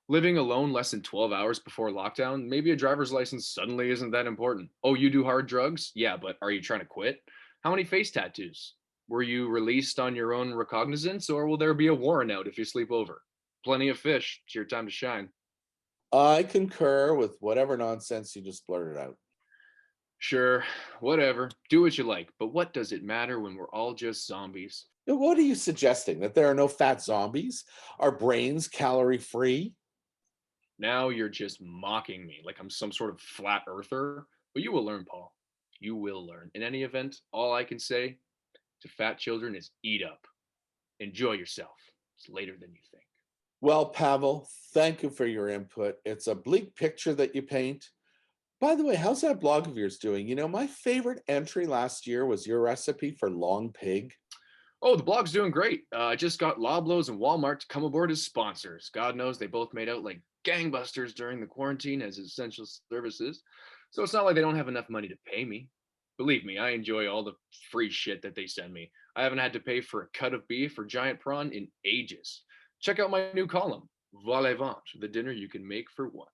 Living alone less than 12 hours before lockdown, maybe a driver's license suddenly isn't that important. Oh, you do hard drugs? Yeah, but are you trying to quit? How many face tattoos? Were you released on your own recognizance, or will there be a warrant out if you sleep over? Plenty of fish. It's your time to shine. I concur with whatever nonsense you just blurted out. Sure, whatever. Do what you like, but what does it matter when we're all just zombies? Now, what are you suggesting? That there are no fat zombies? Are brains calorie free? Now you're just mocking me like I'm some sort of flat earther. But you will learn, Paul. You will learn. In any event, all I can say to fat children is eat up. Enjoy yourself. It's later than you think. Well, Pavel, thank you for your input. It's a bleak picture that you paint. By the way, how's that blog of yours doing? You know, my favorite entry last year was your recipe for long pig. Oh, the blog's doing great. I just got Loblaws and Walmart to come aboard as sponsors. God knows they both made out like gangbusters during the quarantine as essential services. So it's not like they don't have enough money to pay me. Believe me, I enjoy all the free shit that they send me. I haven't had to pay for a cut of beef or giant prawn in ages. Check out my new column, Vol-au-Vent, the dinner you can make for one.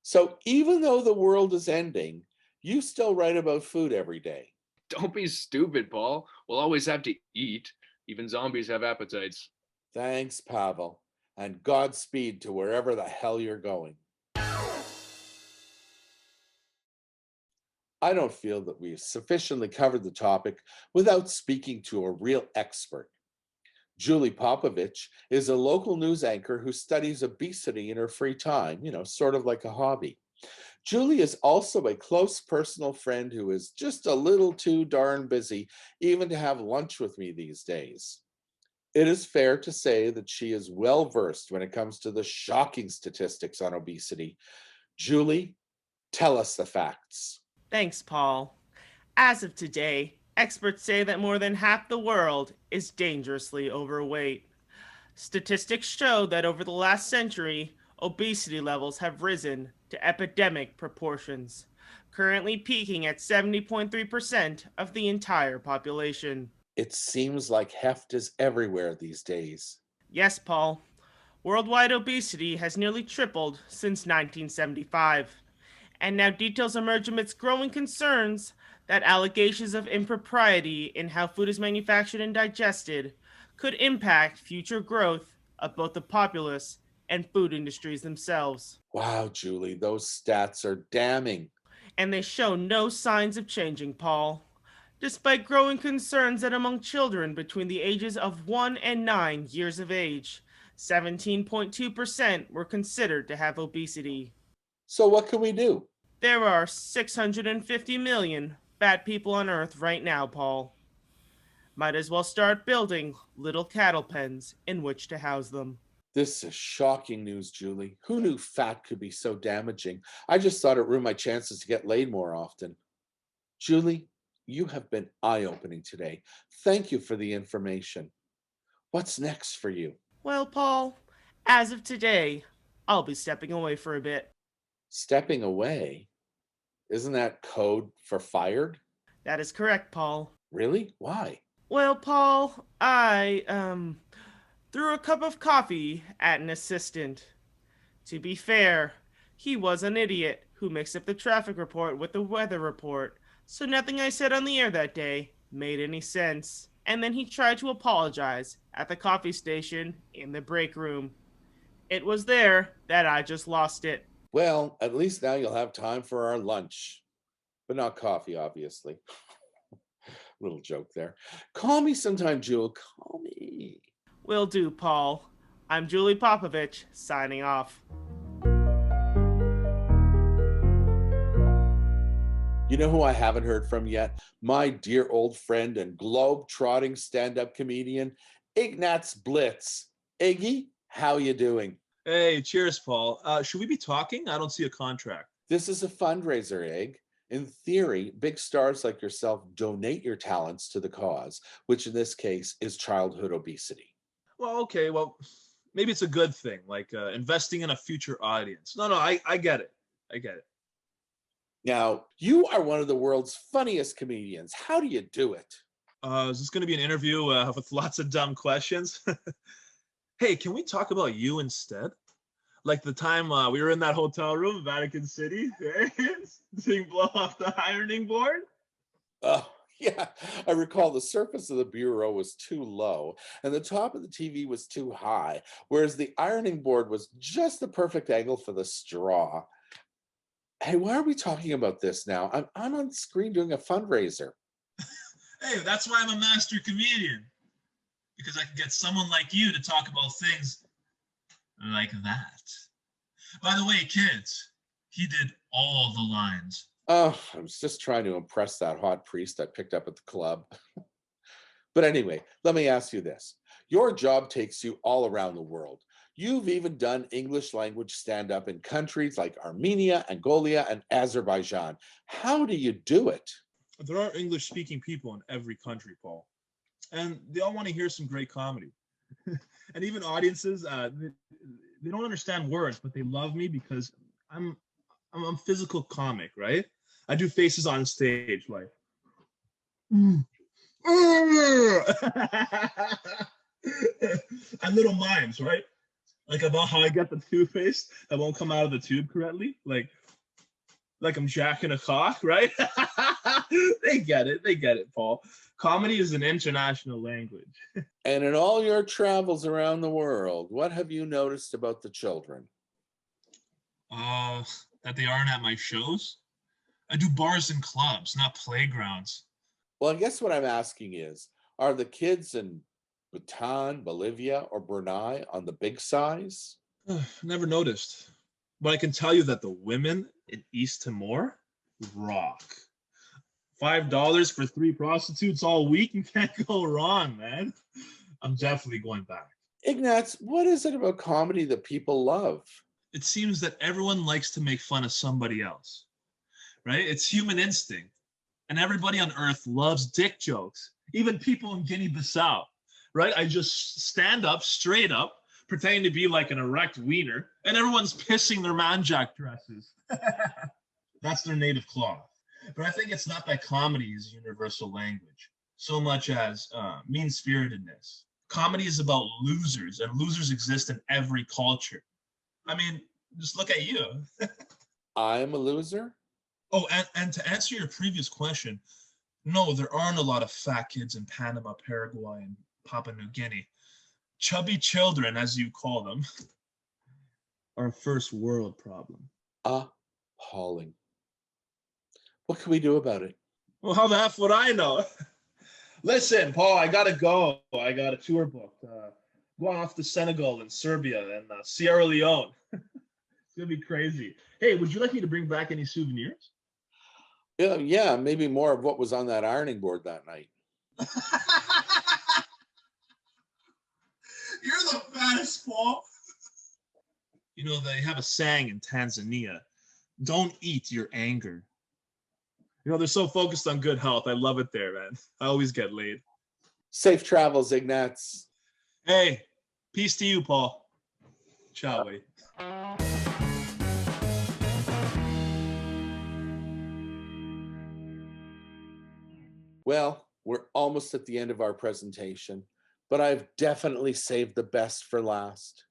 So even though the world is ending, you still write about food every day. Don't be stupid, Paul. We'll always have to eat. Even zombies have appetites. Thanks, Pavel, and Godspeed to wherever the hell you're going. I don't feel that we've sufficiently covered the topic without speaking to a real expert. Julie Popovich is a local news anchor who studies obesity in her free time, sort of like a hobby. Julie is also a close personal friend who is just a little too darn busy even to have lunch with me these days. It is fair to say that she is well versed when it comes to the shocking statistics on obesity. Julie, tell us the facts. Thanks, Paul. As of today, experts say that more than half the world is dangerously overweight. Statistics show that over the last century, obesity levels have risen to epidemic proportions, currently peaking at 70.3% of the entire population. It seems like heft is everywhere these days. Yes, Paul. Worldwide obesity has nearly tripled since 1975. And now details emerge amidst growing concerns that allegations of impropriety in how food is manufactured and digested could impact future growth of both the populace and food industries themselves. Wow, Julie, those stats are damning. And they show no signs of changing, Paul. Despite growing concerns that among children between the ages of 1 and 9 years of age, 17.2% were considered to have obesity. So what can we do? There are 650 million fat people on Earth right now, Paul. Might as well start building little cattle pens in which to house them. This is shocking news, Julie. Who knew fat could be so damaging? I just thought it ruined my chances to get laid more often. Julie, you have been eye-opening today. Thank you for the information. What's next for you? Well, Paul, as of today, I'll be stepping away for a bit. Stepping away? Isn't that code for fired? That is correct, Paul. Really? Why? Well, Paul, I, threw a cup of coffee at an assistant. To be fair, he was an idiot who mixed up the traffic report with the weather report, so nothing I said on the air that day made any sense. And then he tried to apologize at the coffee station in the break room. It was there that I just lost it. Well, at least now you'll have time for our lunch. But not coffee, obviously. Little joke there. Call me sometime, Jewel. Call me. Will do, Paul. I'm Julie Popovich, signing off. You know who I haven't heard from yet? My dear old friend and globe-trotting stand-up comedian, Ignaz Blitz. Iggy, how you doing? Hey, cheers, Paul. Should we be talking? I don't see a contract. This is a fundraiser, Ig. In theory, big stars like yourself donate your talents to the cause, which in this case is childhood obesity. Well, okay, well, maybe it's a good thing, like investing in a future audience. No, I get it. I get it. Now, you are one of the world's funniest comedians. How do you do it? Is this going to be an interview with lots of dumb questions? Hey, can we talk about you instead? Like the time we were in that hotel room, Vatican City, seeing blow off the ironing board? Oh, Yeah, I recall the surface of the bureau was too low and the top of the TV was too high, whereas the ironing board was just the perfect angle for the straw. Hey, why are we talking about this now? I'm on screen doing a fundraiser. Hey, that's why I'm a master comedian. Because I can get someone like you to talk about things like that. By the way, kids, he did all the lines. Oh, I was just trying to impress that hot priest I picked up at the club. But anyway, let me ask you this. Your job takes you all around the world. You've even done English language stand-up in countries like Armenia, Angola, and Azerbaijan. How do you do it? There are English-speaking people in every country, Paul. And they all want to hear some great comedy. And even audiences, they don't understand words, but they love me because I'm a physical comic, right? I do faces on stage like, and little mimes, right? Like about how I get the toothpaste that won't come out of the tube correctly, like I'm jacking a cock, right? They get it, Paul. Comedy is an international language. And in all your travels around the world, what have you noticed about the children? That they aren't at my shows. I do bars and clubs, not playgrounds. Well, I guess what I'm asking is, are the kids in Bhutan, Bolivia, or Brunei on the big size? Never noticed. But I can tell you that the women in East Timor rock. $5 for 3 prostitutes all week, you can't go wrong, man. I'm definitely going back. Ignatz, what is it about comedy that people love? It seems that everyone likes to make fun of somebody else, right? It's human instinct. And everybody on earth loves dick jokes, even people in Guinea-Bissau, right? I just stand up, straight up, pretending to be like an erect wiener, and everyone's pissing their man-jack dresses. That's their native cloth. But I think it's not that comedy is universal language, so much as mean-spiritedness. Comedy is about losers, and losers exist in every culture. I mean, just look at you. I'm a loser? Oh, and to answer your previous question, no, there aren't a lot of fat kids in Panama, Paraguay, and Papua New Guinea. Chubby children, as you call them, are a first world problem. Appalling. What can we do about it? Well, how the F would I know? Listen, Paul, I gotta go. I got a tour booked. Going off to Senegal and Serbia and Sierra Leone. It's gonna be crazy. Hey, would you like me to bring back any souvenirs? Yeah, maybe more of what was on that ironing board that night. You're the fattest, Paul. You know, they have a saying in Tanzania, don't eat your anger. You know, they're so focused on good health. I love it there, man. I always get laid. Safe travels, Ignatz. Hey, peace to you, Paul. Ciao, wait. Well, we're almost at the end of our presentation, but I've definitely saved the best for last.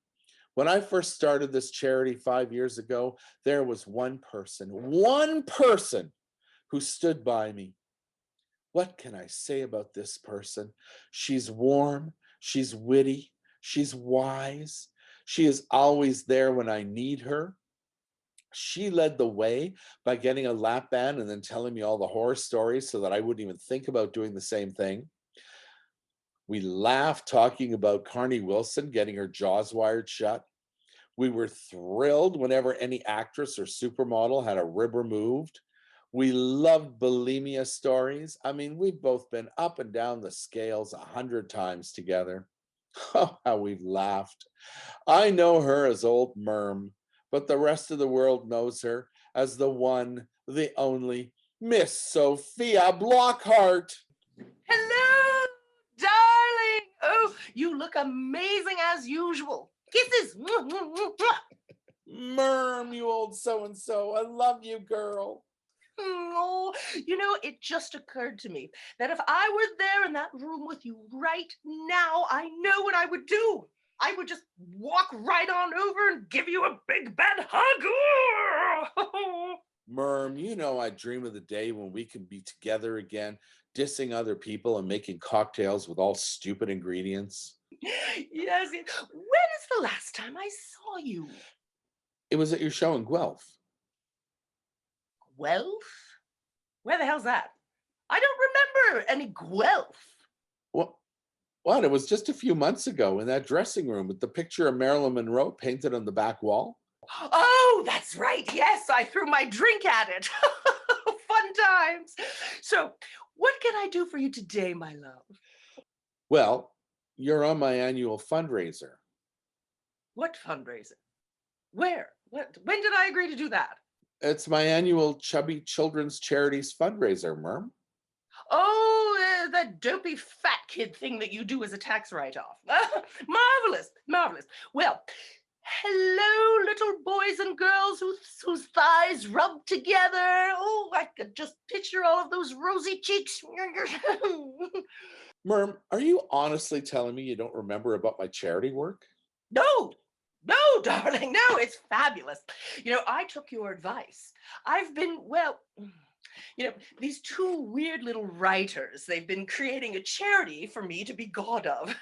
When I first started this charity 5 years ago, there was one person who stood by me. What can I say about this person? She's warm, she's witty, she's wise. She is always there when I need her. She led the way by getting a lap band and then telling me all the horror stories so that I wouldn't even think about doing the same thing. We laughed talking about Carney Wilson getting her jaws wired shut. We were thrilled whenever any actress or supermodel had a rib removed. We loved bulimia stories. I mean, we've both been up and down the scales 100 times together. Oh, how we've laughed. I know her as old Merm, but the rest of the world knows her as the one, the only, Miss Sophia Blockhart. Hello, darling. Oh, you look amazing as usual. Kisses. Merm, you old so-and-so. I love you, girl. Oh, you know, it just occurred to me that if I were there in that room with you right now, I know what I would do. I would just walk right on over and give you a big bad hug. Merm, you know I dream of the day when we can be together again, dissing other people and making cocktails with all stupid ingredients. Yes. When is the last time I saw you? It was at your show in Guelph. Guelph? Where the hell's that? I don't remember any Guelph. What? It was just a few months ago in that dressing room with the picture of Marilyn Monroe painted on the back wall. Oh, that's right. Yes, I threw my drink at it. Fun times. So, what can I do for you today, my love? Well, you're on my annual fundraiser. What fundraiser? Where? What? When did I agree to do that? It's my annual Chubby Children's Charities fundraiser, Merm. Oh, that dopey fat kid thing that you do as a tax write-off. Marvelous, marvelous. Well, hello, little boys and girls whose thighs rub together. Oh, I could just picture all of those rosy cheeks. Merm, are you honestly telling me you don't remember about my charity work? No, darling, no, it's fabulous. I took your advice. I've been, well, these two weird little writers, they've been creating a charity for me to be god of.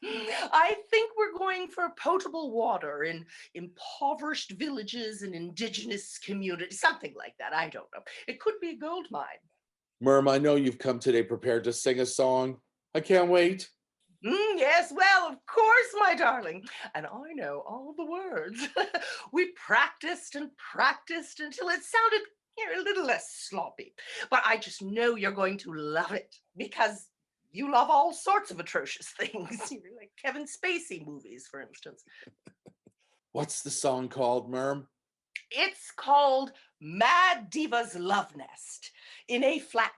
I think we're going for potable water in impoverished villages and indigenous communities, something like that. I don't know. It could be a gold mine. Merm, I know you've come today prepared to sing a song. I can't wait. Yes, well, of course, my darling. And I know all the words. We practiced and practiced until it sounded a little less sloppy. But I just know you're going to love it because you love all sorts of atrocious things. Like Kevin Spacey movies, for instance. What's the song called, Merm? It's called Mad Diva's Love Nest in A flat.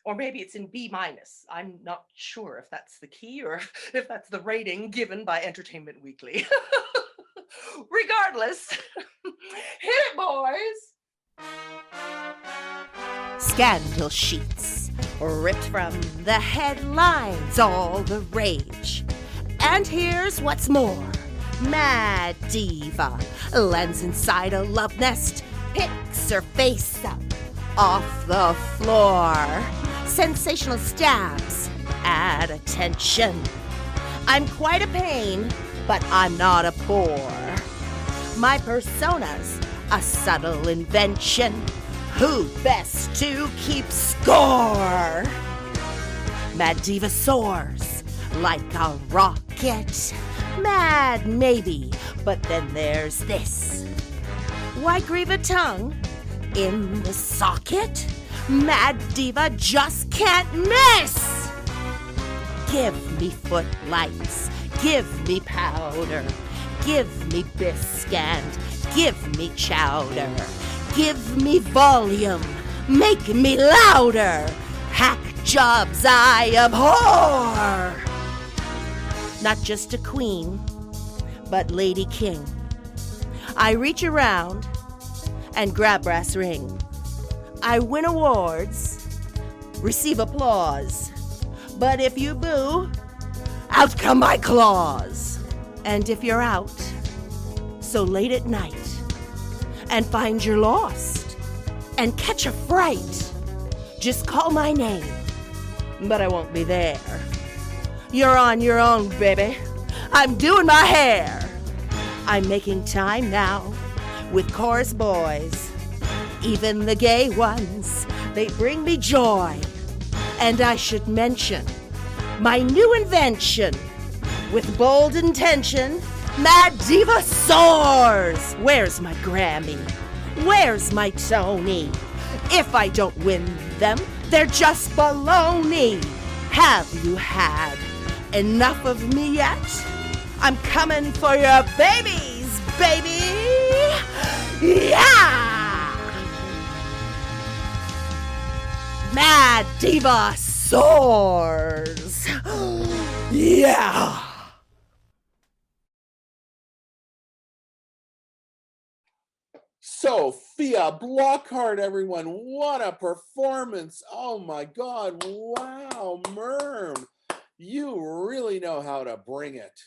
Or maybe it's in B minus. I'm not sure if that's the key or if that's the rating given by Entertainment Weekly. Regardless, hit it, boys. Scandal sheets ripped from the headlines, all the rage. And here's what's more. Mad Diva lands inside a love nest, picks her face up off the floor. Sensational stabs at attention. I'm quite a pain, but I'm not a bore. My persona's a subtle invention. Who best to keep score? Mad Diva soars like a rocket. Mad maybe, but then there's this. Why grieve a tongue in the socket? Mad Diva just can't miss! Give me footlights, give me powder, give me bisque and give me chowder. Give me volume, make me louder. Hack jobs I abhor. Not just a queen, but Lady King. I reach around and grab brass ring. I win awards, receive applause. But if you boo, out come my claws. And if you're out so late at night and find you're lost and catch a fright, just call my name, but I won't be there. You're on your own, baby. I'm doing my hair. I'm making time now with chorus boys. Even the gay ones, they bring me joy. And I should mention my new invention. With bold intention, Mad Diva soars. Where's my Grammy? Where's my Tony? If I don't win them, they're just baloney. Have you had enough of me yet? I'm coming for your babies, baby! Yeah! Mad Diva soars! Yeah! Sophia Blockhart, everyone. What a performance. Oh my God. Wow, Merm. You really know how to bring it.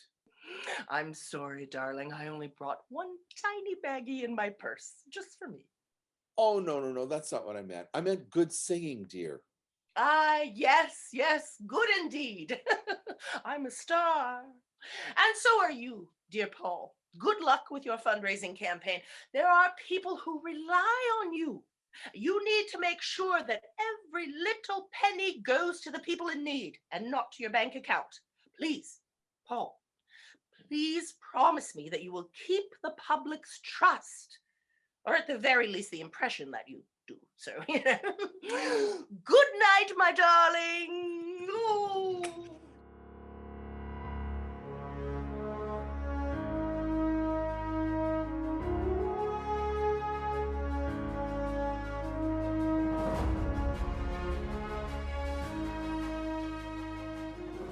I'm sorry, darling. I only brought one tiny baggie in my purse, just for me. Oh, no, that's not what I meant. I meant good singing, dear. Ah, yes, good indeed. I'm a star. And so are you, dear Paul. Good luck with your fundraising campaign. There are people who rely on you. You need to make sure that every little penny goes to the people in need and not to your bank account. Please, Paul, please promise me that you will keep the public's trust, or at the very least, the impression that you do. So, good night, my darling. Ooh.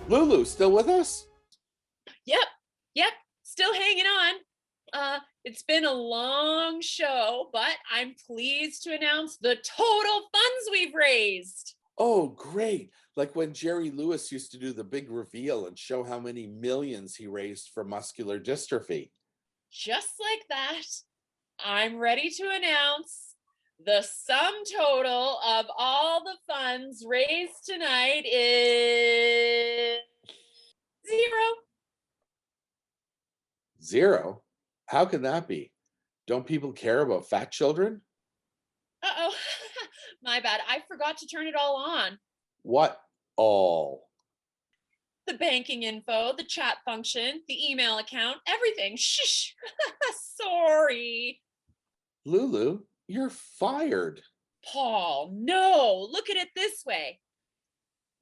Lulu, still with us? Yep, still hanging on. It's been a long show, but I'm pleased to announce the total funds we've raised. Oh, great. Like when Jerry Lewis used to do the big reveal and show how many millions he raised for muscular dystrophy. Just like that, I'm ready to announce the sum total of all the funds raised tonight is 0. 0? How can that be? Don't people care about fat children? Uh-oh, my bad. I forgot to turn it all on. What all? The banking info, the chat function, the email account, everything. Shh. Sorry. Lulu, you're fired. Paul, no. Look at it this way.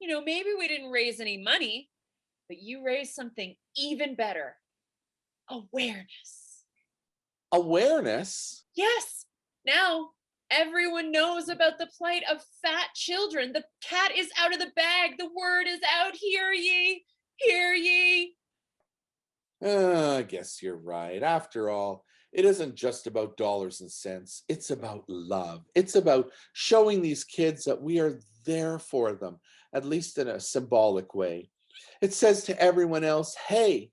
Maybe we didn't raise any money, but you raised something even better. Awareness. Awareness? Yes. Now everyone knows about the plight of fat children. The cat is out of the bag. The word is out. Hear ye. Hear ye. I guess you're right. After all, it isn't just about dollars and cents. It's about love. It's about showing these kids that we are there for them, at least in a symbolic way. It says to everyone else, hey,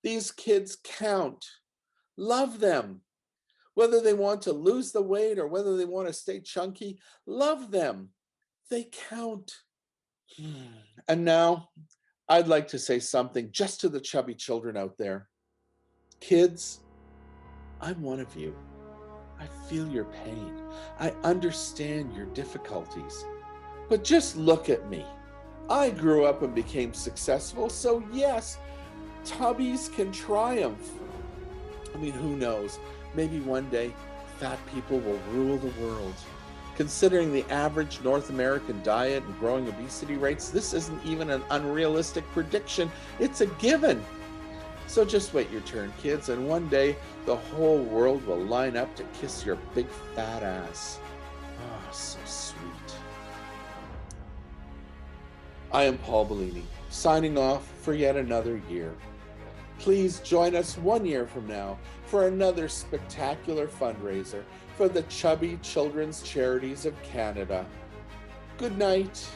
these kids count. Love them. Whether they want to lose the weight or whether they want to stay chunky, love them. They count. And now, I'd like to say something just to the chubby children out there. Kids, I'm one of you. I feel your pain. I understand your difficulties. But just look at me. I grew up and became successful, so yes, tubbies can triumph. I mean, who knows? Maybe one day, fat people will rule the world. Considering the average North American diet and growing obesity rates, this isn't even an unrealistic prediction. It's a given. So just wait your turn, kids, and one day the whole world will line up to kiss your big fat ass. Oh, so sweet. I am Paul Bellini, signing off for yet another year. Please join us 1 year from now for another spectacular fundraiser for the Chubby Children's Charities of Canada. Good night.